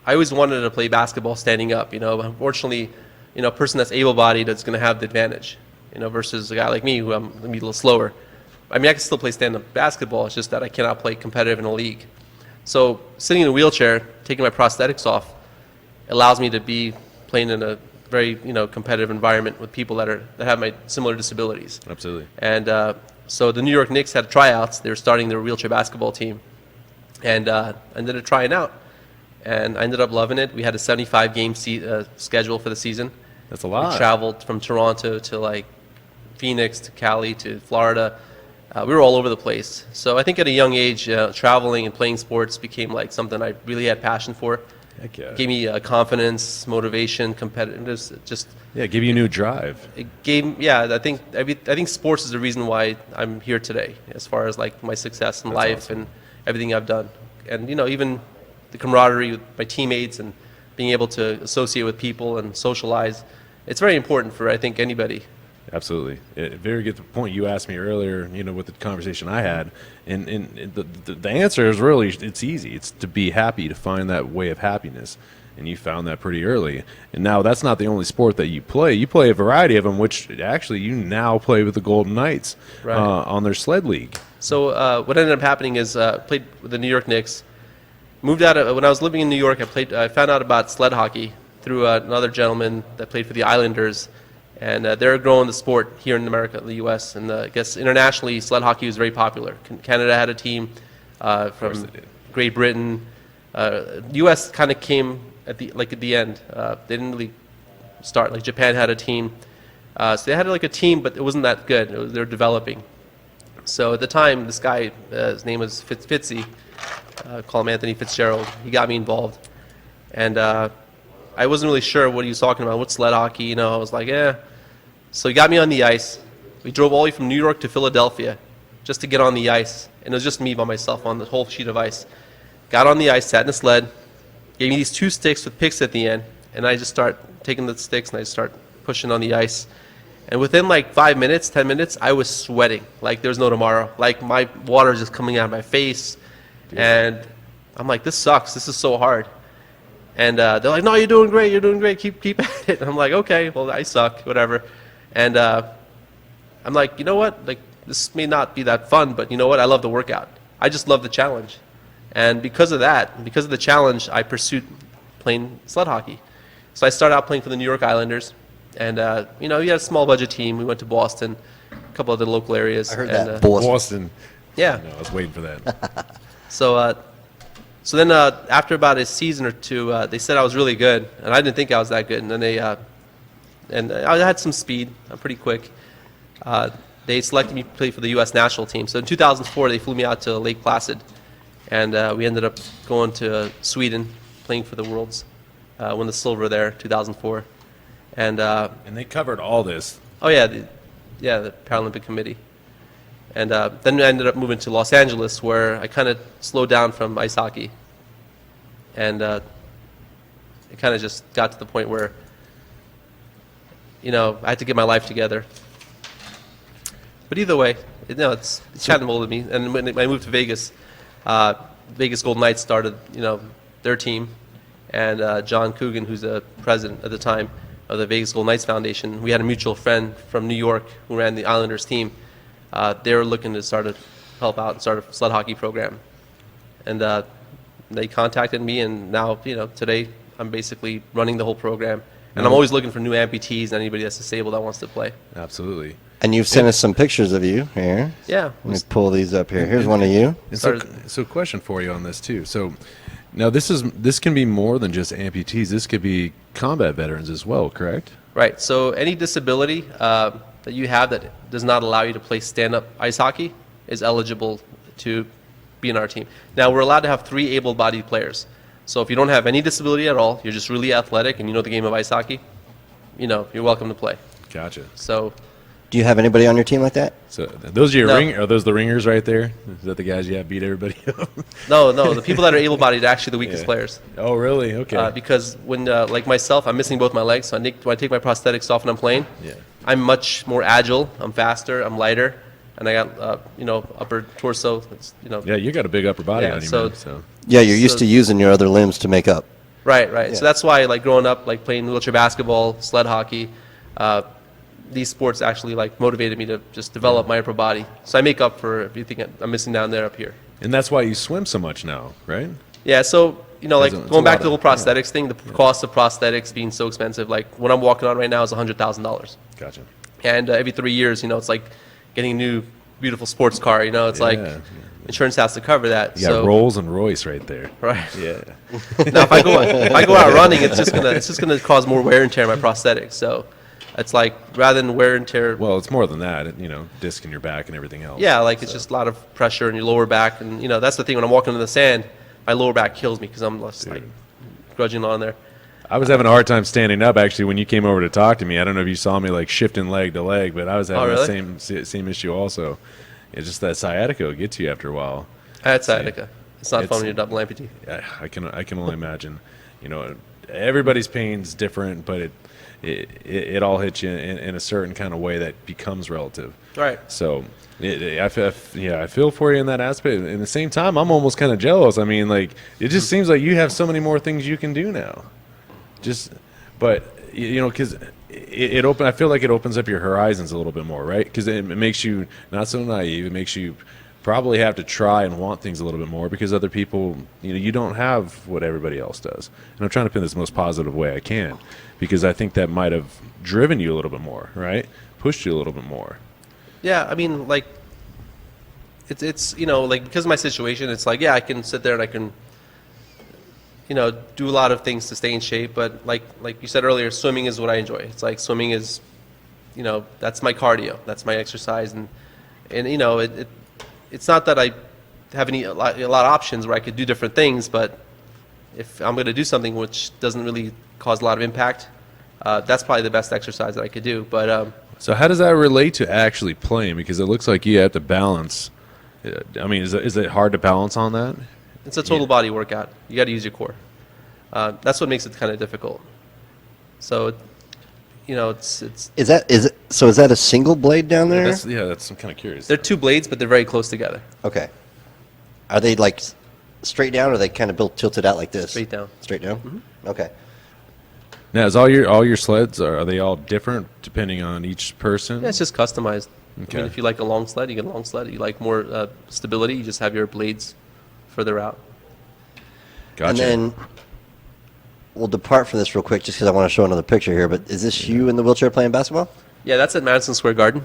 I always wanted to play basketball standing up, you know. Unfortunately, you know, a person that's able-bodied is going to have the advantage, you know, versus a guy like me who I'm going to be a little slower. I mean, I can still play stand-up basketball. It's just that I cannot play competitive in a league. So sitting in a wheelchair, taking my prosthetics off, allows me to be playing in a very, you know, competitive environment with people that have my similar disabilities. Absolutely. And so the New York Knicks had tryouts. They were starting their wheelchair basketball team, and I ended up trying out, and I ended up loving it. We had a 75-game schedule for the season. That's a lot. We traveled from Toronto to like Phoenix to Cali to Florida. We were all over the place. So I think at a young age, traveling and playing sports became like something I really had passion for. Heck yeah. It gave me confidence, motivation, competitiveness. Just Give you a new drive. it gave, yeah. I think sports is the reason why I'm here today, as far as like my success in That's life awesome. and everything I've done, and you know, even the camaraderie with my teammates and being able to associate with people and socialize. It's very important for, I think, anybody. Absolutely. Very good point you asked me earlier, you know, with the conversation I had. And the answer is really, it's easy. It's to be happy, to find that way of happiness. And you found that pretty early. And now that's not the only sport that you play. You play a variety of them, which actually you now play with the Golden Knights Right. On their sled league. So what ended up happening is played with the New York Knicks. Moved out when I was living in New York. I found out about sled hockey through another gentleman that played for the Islanders, and they're growing the sport here in America, the U.S. And I guess internationally, sled hockey was very popular. Canada had a team from they did. Great Britain. U.S. kind of came at the end. They didn't really start. Like Japan had a team, so they had like a team, but it wasn't that good. They were developing. So at the time, this guy, his name was Fitzy. Call him Anthony Fitzgerald. He got me involved, and I wasn't really sure what he was talking about. What's sled hockey? You know, I was like, yeah. So he got me on the ice. We drove all the way from New York to Philadelphia just to get on the ice, and it was just me by myself on the whole sheet of ice. Got on the ice, sat in a sled, gave me these 2 sticks with picks at the end, and I just start taking the sticks and I start pushing on the ice. And within like 5 minutes, 10 minutes, I was sweating like there's no tomorrow. Like my water is just coming out of my face. And I'm like, this sucks. This is so hard. And they're like, no, you're doing great. You're doing great. Keep at it. And I'm like, okay, well, I suck, whatever. And I'm like, you know what? Like, this may not be that fun, but you know what? I love the workout. I just love the challenge. And because of that, because of the challenge, I pursued playing sled hockey. So I started out playing for the New York Islanders. And, you know, we had a small budget team. We went to Boston, a couple other local areas. I heard and, that. Boston. Boston. Yeah. No, I was waiting for that. So then after about a season or two, they said I was really good, and I didn't think I was that good. And then I had some speed. I'm pretty quick. They selected me to play for the U.S. national team. So in 2004, they flew me out to Lake Placid, and we ended up going to Sweden, playing for the Worlds, won the silver there, 2004. And And they covered all this. oh yeah, the Paralympic Committee. And then I ended up moving to Los Angeles, where I kind of slowed down from ice hockey. And it kind of just got to the point where, you know, I had to get my life together. But either way, it's kind of molded me. And when I moved to Vegas, Vegas Golden Knights started, you know, their team. And John Coogan, who's the president at the time of the Vegas Golden Knights Foundation, we had a mutual friend from New York who ran the Islanders team. They were looking to help out and start a sled hockey program. And they contacted me, and now, you know, today I'm basically running the whole program. And I'm always looking for new amputees and anybody that's disabled that wants to play. Absolutely. And you've sent us some pictures of you here. Yeah. Let me pull these up here. Here's one of you. And so question for you on this too. So now this can be more than just amputees. This could be combat veterans as well, correct? Right. So any disability that you have that does not allow you to play stand-up ice hockey is eligible to be in our team. Now, we're allowed to have 3 able-bodied players. So if you don't have any disability at all, you're just really athletic and you know the game of ice hockey, you're welcome to play. Gotcha. So Do you have anybody on your team like that? So those are your No. are those the ringers right there? Is that the guys you have beat everybody up? No, the people that are able-bodied are actually the weakest players. Oh, really? Okay. Because when, like myself, I'm missing both my legs, so when I take my prosthetics off and I'm playing, Yeah. I'm much more agile, I'm faster, I'm lighter, and I got, upper torso. Yeah, you got a big upper body Yeah, on you, so- man. So Yeah, you're used So- to using your other limbs to make up. Right. Yeah. So that's why, like, growing up, like, playing wheelchair basketball, sled hockey, these sports actually, like, motivated me to just develop my upper body. So I make up for everything I'm missing down there up here. and that's why you swim so much now, right? Yeah, so, like, It's a going back lot to the whole of- prosthetics thing, the cost of prosthetics being so expensive, like, what I'm walking on right now is $100,000. Gotcha. And every 3 years, it's like getting a new, beautiful sports car, it's like Yeah. insurance has to cover that. You got Rolls and Royce right there. Right. Yeah. Now, if I go out running, it's just gonna cause more wear and tear on my prosthetics. So it's like, rather than wear and tear, Well, it's more than that. Disc in your back and everything else. yeah, like, it's just a lot of pressure in your lower back. And, that's the thing, when I'm walking in the sand, my lower back kills me because I'm just, like, grudging on there. I was having a hard time standing up actually when you came over to talk to me. I don't know if you saw me like shifting leg to leg, but I was having really? the same issue also. It's just that sciatica will get to you after a while. I had sciatica. It's not It's- fun when you're double amputee. I can only imagine. Everybody's pain's different, but it all hits you in a certain kind of way that becomes relative. Right. So I feel for you in that aspect. At the same time, I'm almost kind of jealous. I mean, like, it just seems like you have so many more things you can do now. Because I feel like it opens up your horizons a little bit more, right? Because it makes you not so naive. It makes you probably have to try and want things a little bit more because other people, you don't have what everybody else does. And I'm trying to pin this the most positive way I can because I think that might have driven you a little bit more, right? Pushed you a little bit more. Yeah, I mean, like, it's like, because of my situation, it's like, yeah, I can sit there and I can, do a lot of things to stay in shape. But like you said earlier, swimming is what I enjoy. It's like swimming is, that's my cardio, that's my exercise, and it's not that I have a lot of options where I could do different things, but if I'm going to do something which doesn't really cause a lot of impact, that's probably the best exercise that I could do. But So how does that relate to actually playing? Because it looks like you have to balance. I mean, is it hard to balance on that? it's a total body workout. You got to use your core. That's what makes it kind of difficult. So, it's Is that a single blade down there? That's I'm kind of curious. they're two blades, but they're very close together. Okay. Are they like straight down, or are they kind of built tilted out like this? Straight down. Straight down. Okay. Now, is all your sleds are they all different depending on each person? Yeah, it's just customized. I Okay. mean, if you like a long sled, you get a long sled. You like more stability, you just have your blades further out. Gotcha. And then we'll depart from this real quick, just because I want to show another picture here. But is this you in the wheelchair playing basketball? Yeah, that's at Madison Square Garden.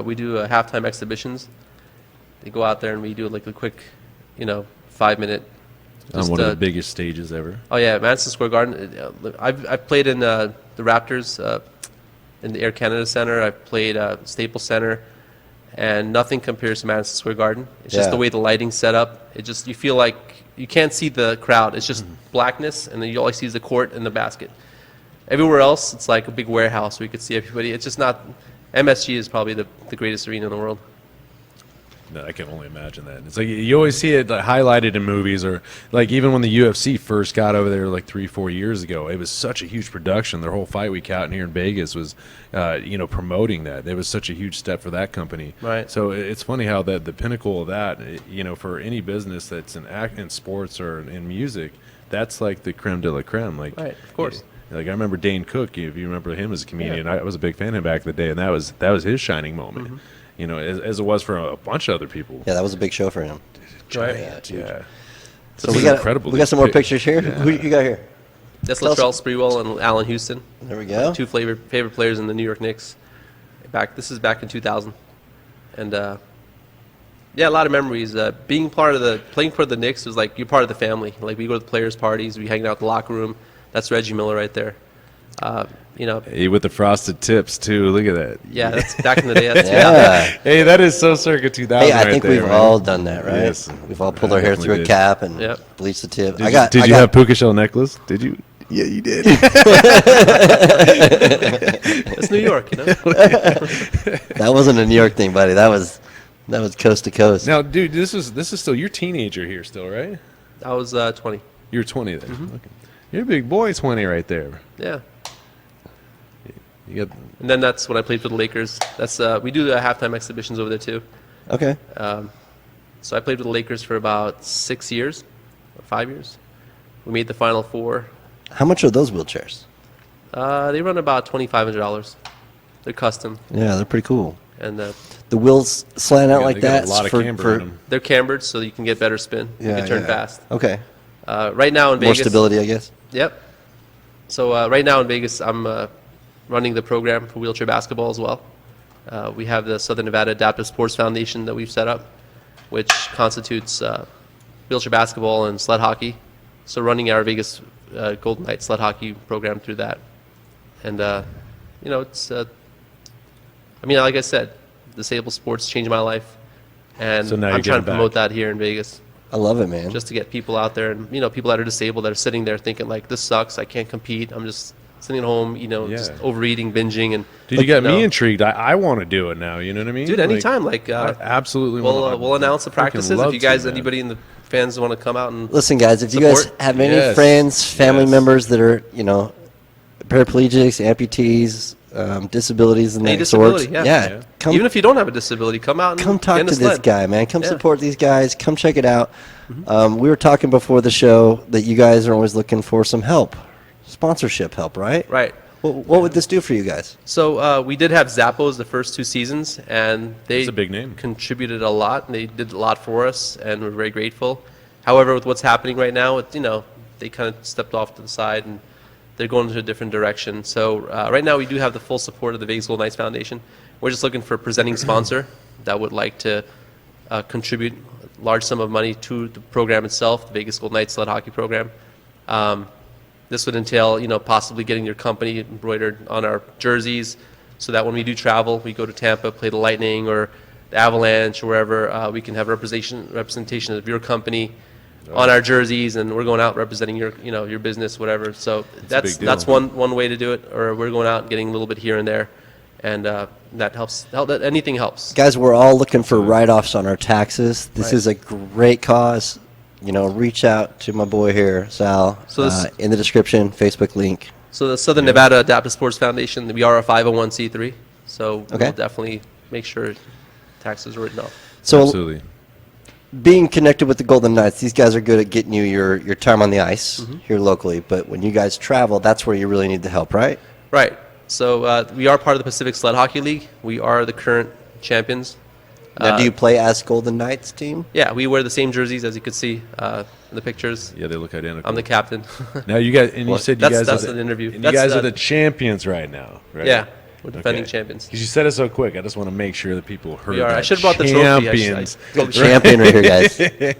We do halftime exhibitions. They go out there and we do like a quick, 5-minute. on one of the biggest stages ever. Oh yeah, Madison Square Garden. I've played in the Raptors, in the Air Canada Center. I've played Staples Center, and nothing compares to Madison Square Garden. It's just Yeah. the way the lighting's set up. You feel like you can't see the crowd. It's just blackness, and then you all see is the court and the basket. Everywhere else, it's like a big warehouse where you could see everybody. It's just not. MSG is probably the greatest arena in the world. No, I can only imagine that. It's like you always see it like, highlighted in movies, or like even when the UFC first got over there like 3-4 years ago, it was such a huge production. Their whole fight week out here in Vegas was, promoting that. It was such a huge step for that company. Right. So it's funny how that the pinnacle of that, for any business that's in sports or in music, that's like the creme de la creme. Like, Right, of course. Like I remember Dane Cook. If you remember him as a comedian, I was a big fan of him back in the day, and that was his shining moment. As it was for a bunch of other people. Yeah, that was a big show for him. Right. Yeah. So we got some more pictures here. Who you got here? That's Tell us- Latrell Sprewell and Allen Houston. There we go. Two favorite players in the New York Knicks. This is back in 2000, and yeah, a lot of memories. Playing for the Knicks was like you're part of the family. Like we go to the players' parties, we hang out in the locker room. That's Reggie Miller right there. Hey, with the frosted tips too. Look at that. Yeah, that's back in the day. That's Yeah. Hey, that is so circa 2000. Hey, I right think there, we've man. all done that, right? Yes. We've all pulled our hair through definitely a did. cap and Yep. bleached the tip. Did you have puka shell necklace? Did you? Yeah, you did. That's New York, you know. That wasn't a New York thing, buddy. That was coast to coast. Now, dude, this is still you're a teenager here, still, right? I was 20. You're 20 then. Okay. You're a big boy, 20 right there. Yeah. You got And then that's when I played for the Lakers. That's we do the halftime exhibitions over there too. Okay. So I played with the Lakers for about 6 years, or 5 years. We made the Final Four. How much are those wheelchairs? They run about $2,500. They're custom, Yeah, they're pretty cool. and The wheels slant out they like got that. a lot of camber in them. they're cambered so you can get better spin. You can turn fast. Okay. Right now in More Vegas. stability, I guess. Yep. So right now in Vegas, I'm running the program for wheelchair basketball as well. We have the Southern Nevada Adaptive Sports Foundation that we've set up, which constitutes wheelchair basketball and sled hockey. So running our Vegas Golden Knights sled hockey program through that. And, it's, like I said, disabled sports changed my life. And So now you're I'm trying giving to promote back. that here in Vegas. I love it, man. Just to get people out there and people that are disabled that are sitting there thinking like this sucks, I can't compete, I'm just sitting at home, just overeating, binging, and Dude, you got me no. intrigued. I want to do it now. You know what I mean? Dude, anytime. I absolutely. wanna- we'll announce the freaking practices if love you guys, to, man. anybody in the fans want to come out and Listen, guys, if you guys Support? have any Yes. friends, family Yes. members that are, paraplegics, amputees, disabilities and Any that sort, disability, yeah. come even if you don't have a disability, come out and come get talk in to a this sled. guy, man. Come Yeah. support these guys. Come check it out. We were talking before the show that you guys are always looking for some help, sponsorship help, right? Right. What would this do for you guys? So we did have Zappos the first 2 seasons, and they That's a big name. contributed a lot. And they did a lot for us, and we're very grateful. However, with what's happening right now, they kind of stepped off to the side, and they're going into a different direction. So right now, we do have the full support of the Vegas Golden Knights Foundation. We're just looking for a presenting sponsor that would like to contribute a large sum of money to the program itself, the Vegas Golden Knights sled hockey program. This would entail, possibly getting your company embroidered on our jerseys, so that when we do travel, we go to Tampa, play the Lightning or the Avalanche or wherever, we can have representation of your company on our jerseys, and we're going out representing your business, whatever. So big deal. that's one way to do it. Or we're going out and getting a little bit here and there, and that helps. Anything helps. Guys, we're all looking for write-offs on our taxes. This Right. is a great cause. Reach out to my boy here, Sal, So this- in the description, Facebook link. So the Southern Nevada Adaptive Sports Foundation, we are a 501c3, so Okay. we'll definitely make sure taxes are written off. So Absolutely. being connected with the Golden Knights, these guys are good at getting you your time on the ice Mm-hmm. here locally. But when you guys travel, that's where you really need the help, right? Right. So we are part of the Pacific Sled Hockey League. We are the current champions. Now, do you play as Golden Knights team? Yeah, we wear the same jerseys as you could see in the pictures. Yeah, they look identical. I'm the captain. Now you guys, and you said you That's guys an interview. And you That's, guys are the champions right now, right? Yeah, we're defending champions. Because you said it so quick, I just want to make sure that people heard. We are. I that. should have brought the trophy. Champions. Champion right here, guys. The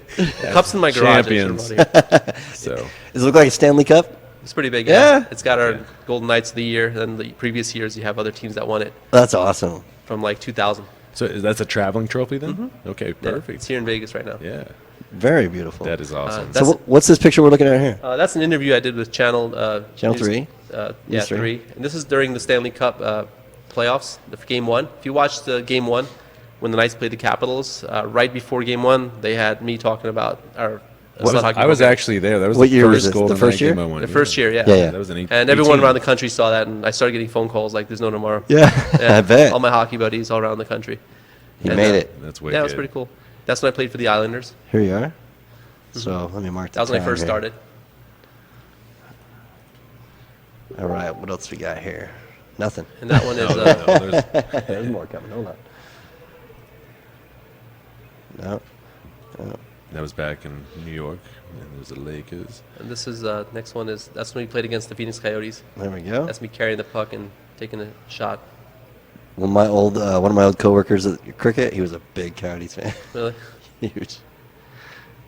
cup's in my garage. I should've Champions. brought it here. So Does it look like a Stanley Cup? It's pretty big. Yeah. It's got our Golden Knights of the year. And the previous years, you have other teams that won it That's awesome. from like 2000. that's a traveling trophy then? Mm-hmm. Okay, Yeah, perfect. it's here in Vegas right now. Yeah, Very beautiful. that is awesome. that's- So what's this picture we're looking at here? That's an interview I did with Channel Channel News- 3? Yeah, News 3. 3. And this is during the Stanley Cup playoffs, the Game 1. If you watched Game 1, when the Knights played the Capitals, right before Game 1, they had me talking about our sled hockey I was program. actually there. That was What the year was first this? Golden The first Knight game year? I won. The first year, yeah. Yeah, yeah. That was an And everyone 18. around the country saw that, and I started getting phone calls like there's no tomorrow. Yeah, I bet. All my hockey buddies all around the country. He And, made it. That's way Yeah, it was pretty cool. That's when I played for the Islanders. Here you are. So let me mark That was when I first here. started. All right, what else we got here? Nothing. And that one is there's, There's more coming. Hold on. No. That was back in New York. And there's the Lakers. And this is next one is that's when we played against the Phoenix Coyotes. There we go. That's me carrying the puck and taking a shot. Well, one of my old coworkers at cricket, he was a big Coyotes fan. Really? Huge.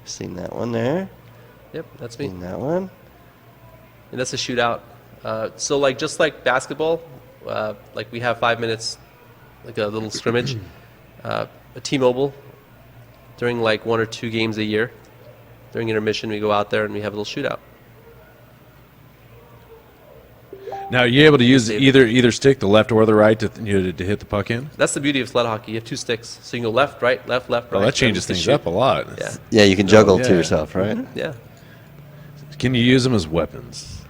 Seen that one there. Yep, that's me. Seen that one. And that's a shootout. So like just like basketball, like we have 5 minutes, like a little scrimmage. A T-Mobile during like 1 or 2 games a year. During intermission, we go out there and we have a little shootout. Now, are you able to use either stick, the left or the right, to hit the puck in? That's the beauty of sled hockey. You have 2 sticks, so you can go left, right, left, left, right. Well, that changes things up a lot. Yeah. Yeah, you can juggle to yeah. yourself, right? Yeah. Can you use them as weapons?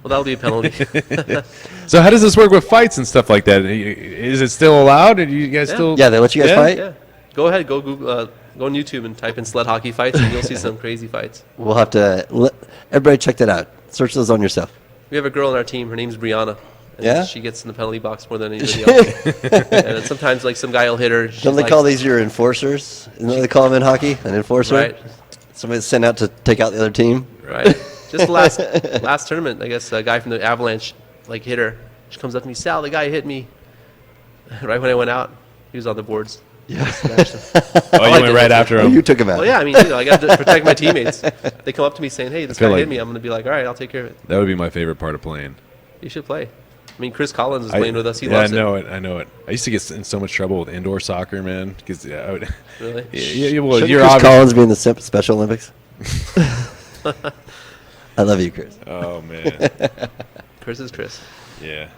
Well, that'll be a penalty. So how does this work with fights and stuff like that? Is it still allowed? Are you guys still? Yeah, they let you guys fight? Yeah. Go ahead, go Google, go on YouTube and type in sled hockey fights, and you'll see some crazy fights. We'll have to everybody check that out. Search those on yourself. We have a girl on our team. Her name's Brianna. And Yeah? she gets in the penalty box more than anybody else. And then sometimes, like, some guy will hit her. Don't they call these your enforcers? Isn't that what they call them in hockey? An enforcer? Right. Somebody that's sent out to take out the other team? Right. Just the last tournament, I guess a guy from the Avalanche, like, hit her. She comes up to me, Sal, the guy hit me. Right when I went out, he was on the boards. Yeah. Oh, you went right after Oh, him. you took him out. Well, yeah, I mean, I got to protect my teammates. They come up to me saying, hey, this feel guy like- hit me. I'm going to be like, all right, I'll take care of it. That would be my favorite part of playing. You should play. I mean, Chris Collins is playing with us. He yeah, loves I know it. I know it. I used to get in so much trouble with indoor soccer, man. Because I would. Really? Well, Shouldn't you're Chris obvious. Collins be in the Special Olympics? I love you, Chris. Oh man, Chris is Chris. yeah,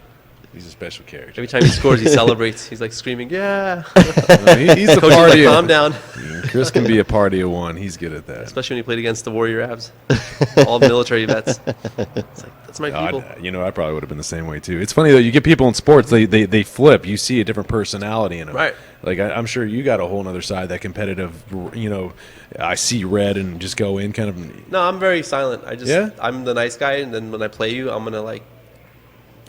he's a special character. Every time he scores, he celebrates. He's like screaming, yeah. He's the Coach is party. like, calm down. Chris can be a party of one. He's good at that. Especially when he played against the Warrior Avs. All military vets. It's like, that's my people. I probably would have been the same way too. It's funny though. You get people in sports, they flip. You see a different personality in them. Right. Like I'm sure you got a whole other side, that competitive. I see red and just go in kind of. No, I'm very silent. Yeah? I'm the nice guy, and then when I play you, I'm gonna like.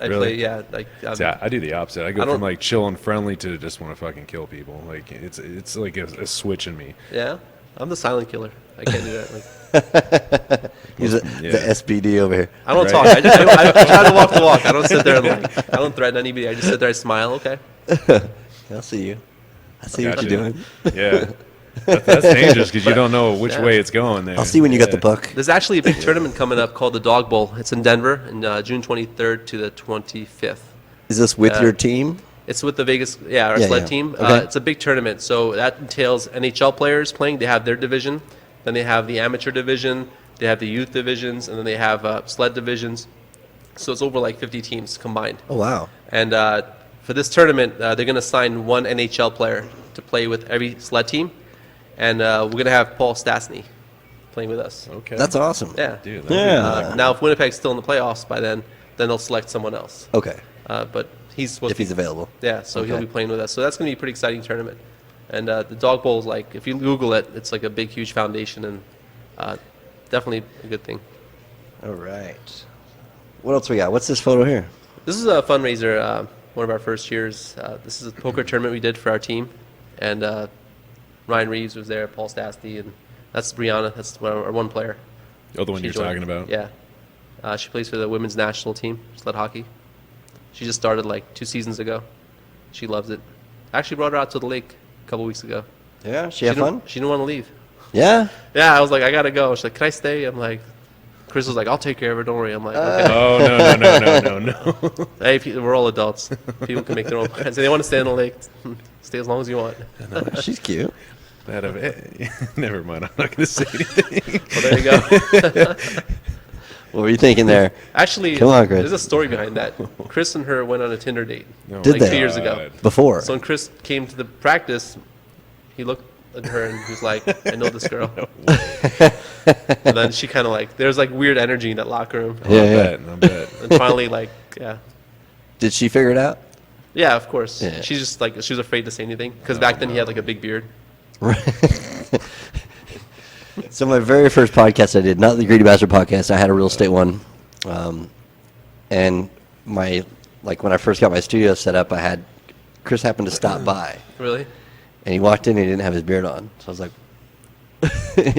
Really? I'm, I do the opposite. I go I don't- from like chill and friendly to just want to fucking kill people. Like it's like a switch in me. yeah. I'm the silent killer. I can't do that. Like, He's the SBD over here. I don't Right. talk. I try to walk the walk. I don't sit there and I don't threaten anybody. I just sit there and smile. Okay. I'll see you. I see what Gotcha. you're doing. Yeah, that's dangerous because you don't know which way it's going there. I'll see when you got the puck. There's actually a big tournament coming up called the Dog Bowl. It's in Denver, in June 23rd to the 25th. Is this with your team? It's with the Vegas, our Yeah, sled yeah. team. Okay. It's a big tournament, so that entails NHL players playing. They have their division, then they have the amateur division, they have the youth divisions, and then they have sled divisions. So it's over like 50 teams combined. Oh, wow. And for this tournament, they're going to sign one NHL player to play with every sled team, and we're going to have Paul Stastny playing with us. Okay, That's awesome. Yeah. dude. Yeah. Now, if Winnipeg's still in the playoffs by then they'll select someone else. Okay. But he's supposed If to he's available. Yeah, so he'll Okay. be playing with us. So that's going to be a pretty exciting tournament. And the Dog Bowl is like, if you Google it, it's like a big, huge foundation, and definitely a good thing. All right. What else we got? What's this photo here? This is a fundraiser, one of our first years. This is a poker tournament we did for our team. And Ryan Reeves was there, Paul Stastny, and that's Brianna. That's our one player. Oh, the one She you're joined. talking about. Yeah. She plays for the women's national team, sled hockey. She just started like 2 seasons ago. She loves it. I actually brought her out to the lake a couple weeks ago. Yeah, she had didn't- fun? She didn't want to leave. Yeah? Yeah, I was like, I gotta go. She's like, can I stay? I'm like, Chris was like, I'll take care of her. Don't worry. I'm like, okay. Oh no. Hey, we're all adults. People can make their own plans. If they want to stay in the lake, stay as long as you want. She's cute. Never mind. I'm not going to say anything. Well, there you go. What were you thinking there? Actually, Come on, Chris. there's a story behind that. Chris and her went on a Tinder date Did like they? 2 years ago. Before? So when Chris came to the practice, he looked at her and he was like, I know this girl. And then she kind of like, there's like weird energy in that locker room. Yeah, I bet. And finally, like, yeah. Did she figure it out? Yeah, of course. Yeah. She's just like, she was afraid to say anything. Because back then he had like a big beard. So my very first podcast I did, not the Greedy Bastard podcast, I had a real estate one. And when I first got my studio set up, Chris happened to stop by. Really? And he walked in and he didn't have his beard on. So I was like,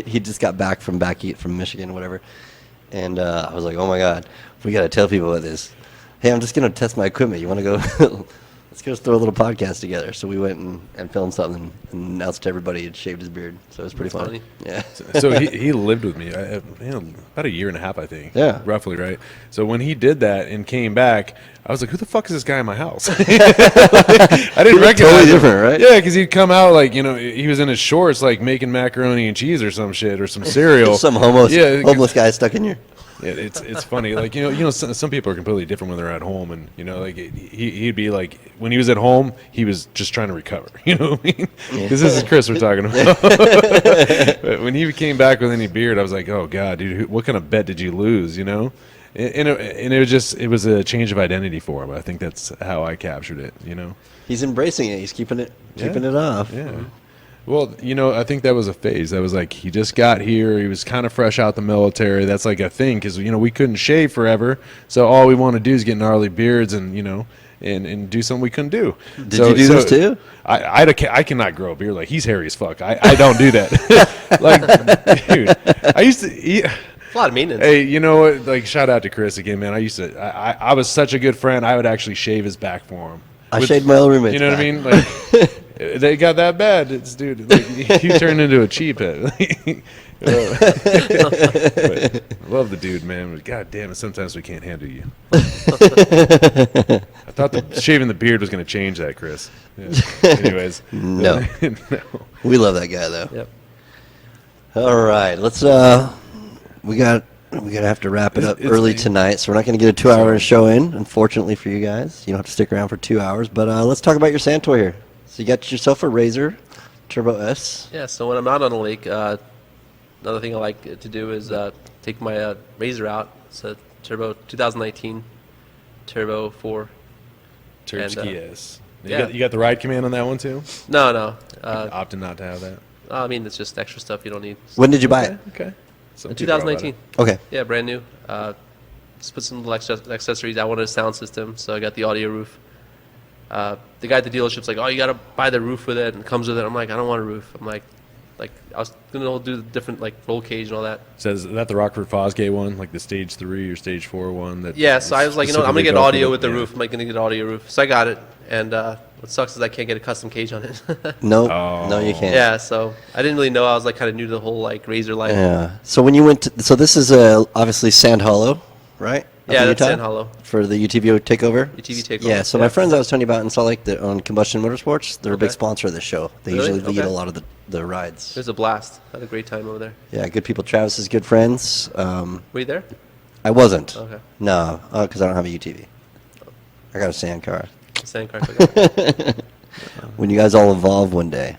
he just got back from Michigan or whatever, and I was like, oh my god, we gotta tell people about this. Hey, I'm just gonna test my equipment. You want to go? Let's go throw a little podcast together. So we went and filmed something and announced to everybody he'd shaved his beard. So it was pretty funny. Yeah. So he lived with me about a year and a half, I think. Yeah. Roughly, right? So when he did that and came back, I was like, who the fuck is this guy in my house? I didn't recognize Totally him. different, right? Yeah, because he'd come out like, he was in his shorts like making macaroni and cheese or some shit or some cereal. Some homeless guy stuck in your... Yeah, it's funny. Like some people are completely different when they're at home, and like he'd be like when he was at home, he was just trying to recover. You know what I mean? Because this is Chris we're talking about. But when he came back with any beard, I was like, oh god, dude, what kind of bet did you lose? And it was a change of identity for him. I think that's how I captured it. He's embracing it. He's keeping it off. Yeah. Well, I think that was a phase. That was like he just got here. He was kind of fresh out the military. That's like a thing because we couldn't shave forever. So all we want to do is get gnarly beards and and do something we couldn't do. Did you do this too? I cannot grow a beard. Like he's hairy as fuck. I don't do that. Like, dude, I used to eat. A lot of maintenance. Hey, you know what? Like, shout out to Chris again, man. I was such a good friend. I would actually shave his back for him. I shaved my old roommate's You know what I mean? Like, they got that bad. It's dude. Like, you turned into a cheaphead. But love the dude, man. But god damn it, sometimes we can't handle you. I thought shaving the beard was going to change that, Chris. Yeah. Anyways, No. No. We love that guy, though. Yep. All right, let's. We're gonna have to wrap it up It's early late. tonight, so we're not gonna get a 2-hour show in. Unfortunately for you guys, you don't have to stick around for 2 hours. But let's talk about your sand toy here. So you got yourself a Razor Turbo S. Yeah, so when I'm out on the lake, another thing I like to do is take my Razor out. It's a Turbo 2019 Turbo 4. Turpsky S. yeah. You got the ride command on that one too? No. Opted not to have that. I mean, it's just extra stuff you don't need. When did you buy it? Okay. Some In people are about 2019. Okay. Yeah, brand new. Just put some little accessories. I wanted a sound system, so I got the audio roof. The guy at the dealership's like, oh, you got to buy the roof with it, and it comes with it. I'm like, I don't want a roof. I'm like I was going to do the different, like, roll cage and all that. So is that the Rockford Fosgate one, like the stage 3 or stage 4 one? That Yeah, so I was like, I'm going to get specifically audio go with the for roof. I'm like, going to get audio roof. So I got it, and what sucks is I can't get a custom cage on it. No, Oh. no, you can't. Yeah, so I didn't really know. I was like kind of new to the whole like Razor life. Yeah. So when you went to, so this is obviously Sand Hollow, right? Up Yeah, in that's Utah? Sand Hollow. For the UTV takeover. UTV takeover. Yeah. So my friends I was telling you about in Salt Lake that own Combustion Motorsports, they're a big Okay. sponsor of this show. They Really? usually lead Okay. a lot of the rides. It was a blast. Had a great time over there. Yeah, good people. Travis is good friends. Were you there? I wasn't. Okay. No, because I don't have a UTV. I got a sand car. Sand car. Forgot. When you guys all evolve one day,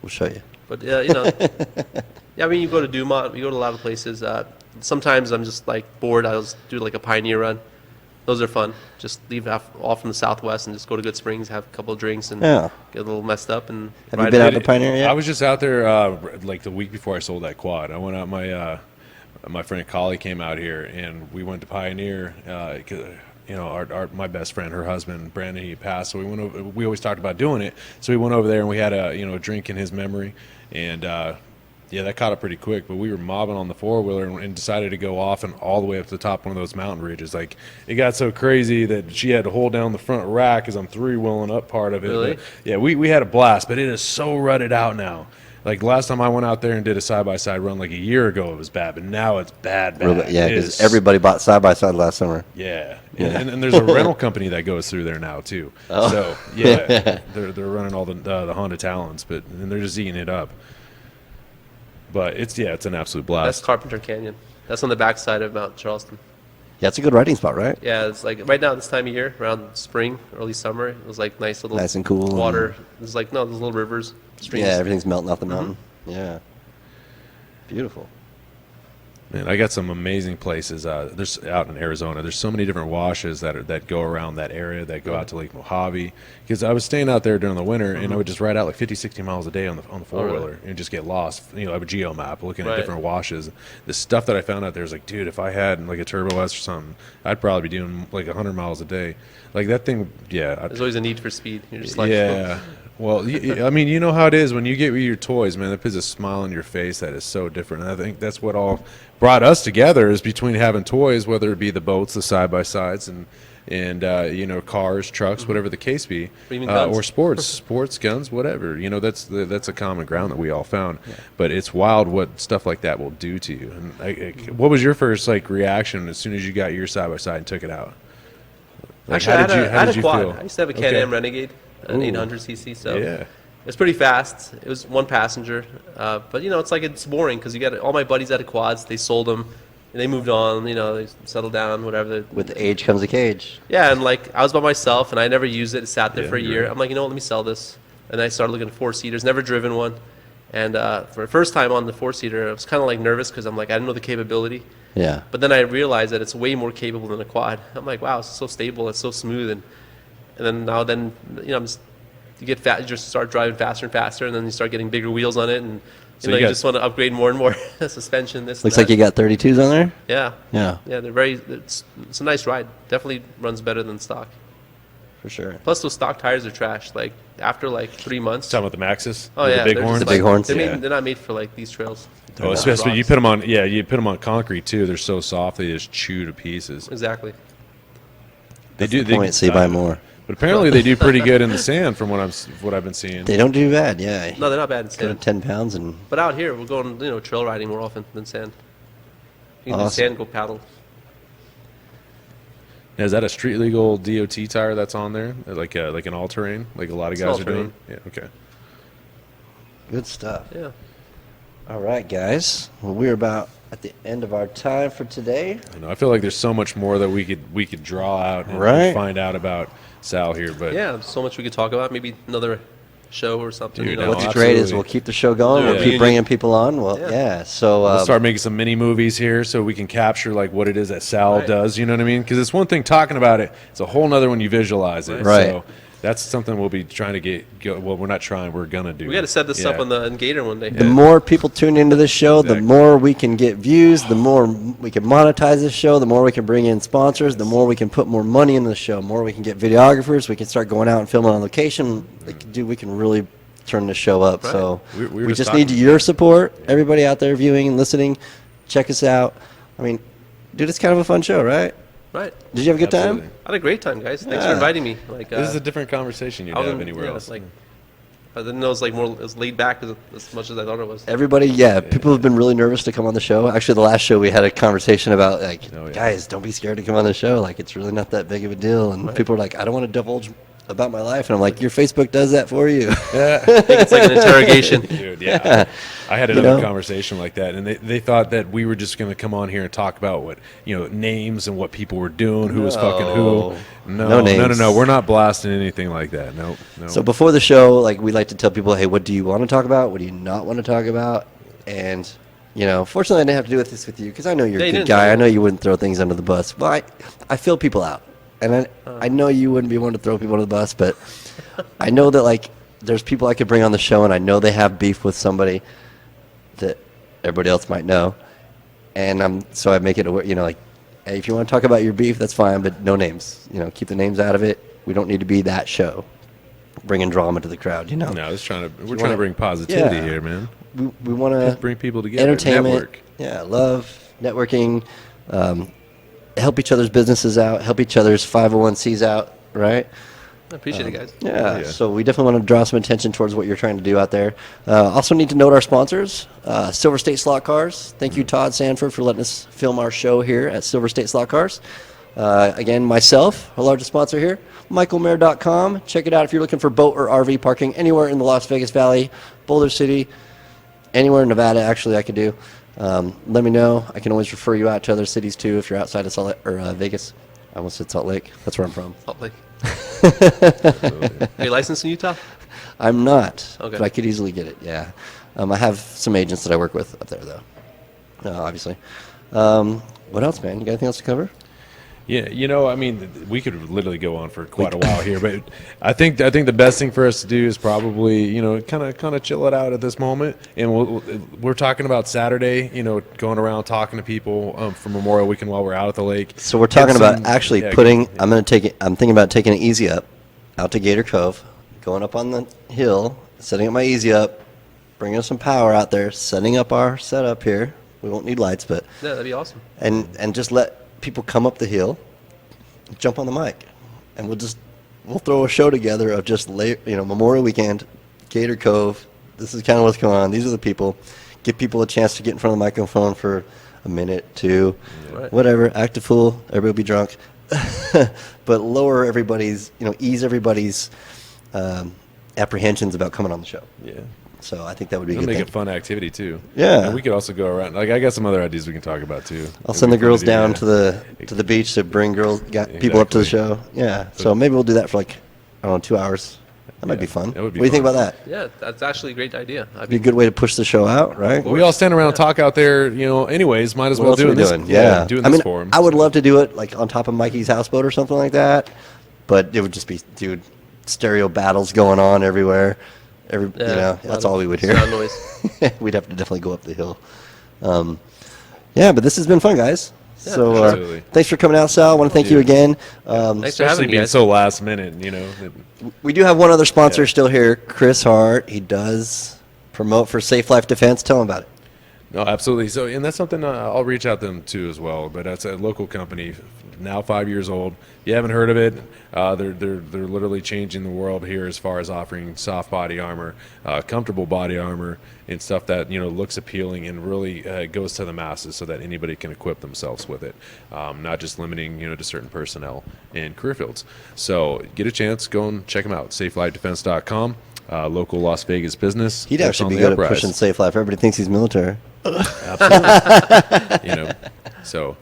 we'll show you. But yeah, yeah. I mean, you go to Dumont. You go to a lot of places. Sometimes I'm just like bored. I'll just do like a Pioneer run. Those are fun. Just leave off from the Southwest and just go to Good Springs, have a couple of drinks, and Yeah. get a little messed up. And Have you ride been it. out to Pioneer yet? I was just out there like the week before I sold that quad. I went out. My friend Collie came out here, and we went to Pioneer. My best friend, her husband Brandon, he passed. So we went over. We always talked about doing it. So we went over there and we had a drink in his memory, and yeah, that caught up pretty quick. But we were mobbing on the 4-wheeler and decided to go off and all the way up to the top of one of those mountain ridges. Like it got so crazy that she had to hold down the front rack as I'm 3-wheeling up part of it. Really? But, yeah, we had a blast, but it is so rutted out now. Like last time I went out there and did a side-by-side run like a year ago, it was bad, but now it's bad. Really? Yeah, It because is- everybody bought side by side last summer. Yeah, Yeah. And there's a rental company that goes through there now too. Oh. So yeah, they're running all the Honda Talons, and they're just eating it up. But it's an absolute That's blast. Carpenter Canyon. That's on the backside of Mount Charleston. Yeah, it's a good riding spot, right? Yeah, it's like right now this time of year, around spring, early summer, it was like nice little Nice and cool water. There's like there's little rivers, streams. Yeah, everything's melting off the mountain. Yeah. Beautiful. Man, I got some amazing places. There's out in Arizona. There's so many different washes that go around that area that go out to Lake Mojave. Because I was staying out there during the winter, and I would just ride out like 50, 60 miles a day on the 4-wheeler and just get lost. I have a geo map looking at Right. different washes. The stuff that I found out there is like, dude, if I had like a Turbo S or something, I'd probably be doing like 100 miles a day. Like that thing, yeah. There's always a need for speed. You're just like, Yeah. Well, I mean, you know how it is when you get your toys, man. That puts a smile on your face that is so different. And I think that's what all brought us together is between having toys, whether it be the boats, the side by sides, and cars, trucks, whatever the case be, or sports, guns, whatever. That's a common ground that we all found. Yeah. But it's wild what stuff like that will do to you. And what was your first reaction as soon as you got your side by side and took it out? Actually, I had a quad. Feel? I used to have a Can-Am Renegade, an 800cc. So yeah. It was pretty fast. It was one passenger, but it's boring because you got all my buddies had quads. They sold them. And they moved on, they settled down, whatever. With age comes a cage. Yeah, and I was by myself, and I never used it. It sat there for a year. I'm like, let me sell this. And I started looking at four-seaters, never driven one. And for the first time on the four-seater, I was kind of nervous because I'm I didn't know the capability. Yeah. But then I realized that it's way more capable than a quad. I'm like, wow, it's so stable, it's so smooth. And then you get fat, you just start driving faster and faster, and then you start getting bigger wheels on it, and you just want to upgrade more and more suspension. Looks like you got 32s on there. Yeah. Yeah. Yeah, it's a nice ride. Definitely runs better than stock. For sure. Plus, those stock tires are trash. After 3 months. Talking about the Maxxis? Oh yeah, the big horns. The big horns. They're not made for these trails. Oh, especially you put them on. Yeah, you put them on concrete too. They're so soft they just chew to pieces. Exactly. That's the point. So you buy more. But apparently they do pretty good in the sand from what I've been seeing. They don't do bad, yeah. No, they're not bad in sand. 10 pounds and. But out here we're going trail riding more often than sand. You can do sand, go paddle. Now, is that a street legal DOT tire that's on there, like an all terrain, like a lot of guys are doing? Yeah. Okay. Good stuff. Yeah. All right, guys. Well, we're about at the end of our time for today. I feel like there's so much more that we could draw out and find out about Sal here, but yeah, so much we could talk about. Maybe another show or something. Dude, what's great is we'll keep the show going. We'll keep bringing people on. Well, yeah. So we'll start making some mini movies here, so we can capture what it is that Sal does. You know what I mean? Because it's one thing talking about it; it's a whole nother when you visualize it. Right. So that's something we'll be trying to well, we're not trying. We're gonna do. We got to set this up on the Gator one day. The more people tune into this show, the more we can get views, the more we can monetize this show, the more we can bring in sponsors, the more we can put more money into the show, the more we can get videographers, we can start going out and filming on location. We can really turn the show up. Right. So we just need your support. Everybody out there viewing and listening, check us out. I mean, dude, it's kind of a fun show, right? Right. Did you have a good time? I had a great time, guys. Thanks for inviting me. This is a different conversation you'd have anywhere else. I didn't know it was laid back as much as I thought it was. Everybody, people have been really nervous to come on the show. Actually, the last show we had a conversation about guys, don't be scared to come on the show. It's really not that big of a deal. And people are like, I don't want to divulge about my life, and I'm like, your Facebook does that for you. Yeah. I think it's like an interrogation. Dude, yeah. I had another conversation like that, and they thought that we were just going to come on here and talk about what names and what people were doing, who was fucking who. No names. No. We're not blasting anything like that. No. So before the show, we like to tell people, hey, what do you want to talk about? What do you not want to talk about? And fortunately, I didn't have to do this with you because I know you're a good guy. I know you wouldn't throw things under the bus. But I feel people out. And I know you wouldn't be one to throw people under the bus, but I know that there's people I could bring on the show, and I know they have beef with somebody that everybody else might know, and so I make it hey, if you want to talk about your beef, that's fine, but no names. Keep the names out of it. We don't need to be that show, bringing drama to the crowd. No, we're trying to bring positivity here, man. We want to bring people together. Entertainment, network. Yeah, love, networking. Help each other's businesses out, help each other's 501(c)s out, right? I appreciate it, guys. Yeah, so we definitely want to draw some attention towards what you're trying to do out there. Also need to note our sponsors, Silver State Slot Cars. Thank you, Todd Sanford, for letting us film our show here at Silver State Slot Cars. Again, myself, our largest sponsor here, michaelmayer.com. Check it out if you're looking for boat or RV parking anywhere in the Las Vegas Valley, Boulder City, anywhere in Nevada, actually, I could do. Let me know. I can always refer you out to other cities too if you're outside of Vegas. I almost said Salt Lake. That's where I'm from. Salt Lake. Are you licensed in Utah? I'm not, okay. But I could easily get it. Yeah, I have some agents that I work with up there though. Obviously. What else, man? You got anything else to cover? Yeah, we could literally go on for quite a while here, but I think the best thing for us to do is probably, kind of chill it out at this moment. And we're talking about Saturday, going around talking to people for Memorial Weekend while we're out at the lake. So we're talking about actually I'm thinking about taking it easy out to Gator Cove, going up on the hill, setting up my Easy Up, bringing us some power out there, setting up our setup here. We won't need lights, but Yeah, that'd be awesome. and just let people come up the hill, jump on the mic, and we'll throw a show together of just Memorial Weekend, Gator Cove. This is kind of what's going on. These are the people. Give people a chance to get in front of the microphone for a minute, two, Right. whatever. Act a fool. Everybody will be drunk, but lower everybody's, ease everybody's apprehensions about coming on the show. Yeah. So I think that would be a It'll good make thing. it a fun activity too. Yeah. And we could also go around. Like I got some other ideas we can talk about too. I'll send the girls down to the beach to bring people up to the Exactly. show. Yeah. So maybe we'll do that for I don't know, 2 hours. That might be fun. that would be What do you think fun. about that? Yeah, that's actually a great idea. Be a good way to push the show out, right? We all stand around and talk out there, anyways. Might as What well else are do we this. doing? Yeah. Doing I this mean, for 'em. I would love to do it like on top of Mikey's houseboat or something like that, but it would just be, stereo battles going on everywhere. That's all we would hear. Sound noise. We'd have to definitely go up the hill. But this has been fun, guys. Yeah, So for sure. thanks for coming out, Sal. I want to thank you again. Thanks for Especially having me, being guys. so last minute, We do have one other sponsor Yeah. still here, Chris Hart. He does promote for Safe Life Defense. Tell him about it. No, absolutely. So, and that's something I'll reach out to them too as well. But that's a local company, now 5 years old. If you haven't heard of it, they're literally changing the world here as far as offering soft body armor, comfortable body armor, and stuff that looks appealing and really goes to the masses, so that anybody can equip themselves with it, not just limiting to certain personnel in career fields. So, get a chance, go and check them out. SafeLifeDefense.com. Local Las Vegas business. He'd That's actually on be the good uprise. at pushing Safe Life. Everybody thinks he's military. Absolutely. So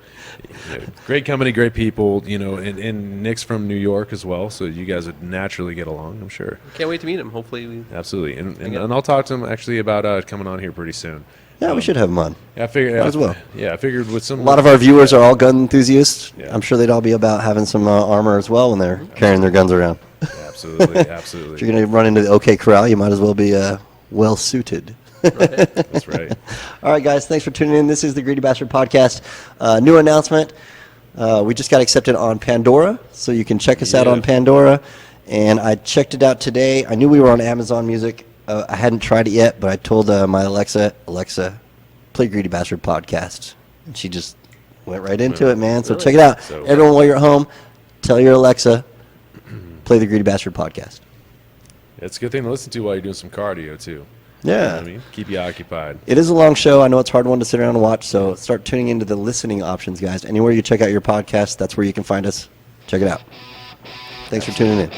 great company, great people, and Nick's from New York as well, so you guys would naturally get along, I'm sure. Can't wait to meet him. Hopefully, Absolutely. And I'll talk to him actually about coming on here pretty soon. Yeah, we should have him on. Yeah, I figured Might as well. Yeah, I figured with some A lot of our viewers are all gun enthusiasts. Yeah. I'm sure they'd all be about having some armor as well when they're carrying their guns around. Absolutely, If absolutely. you're going to run into the OK Corral, you might as well be well suited. That's right. All right, guys, thanks for tuning in. This is the Greedy Bastard Podcast. New announcement. We just got accepted on Pandora, so you can check us out Yeah. on Pandora. And I checked it out today. I knew we were on Amazon Music. I hadn't tried it yet, but I told my Alexa, play Greedy Bastard Podcast. And she just went right into it, man. So Really? check it out. So- Everyone, while you're at home, tell your Alexa, play the Greedy Bastard Podcast. It's a good thing to listen to while you're doing some cardio too. Yeah. You know what I mean? Keep you occupied. It is a long show. I know it's a hard one to sit around and watch, so start tuning into the listening options, guys. Anywhere you check out your podcast, that's where you can find us. Check it out. Thanks for tuning in.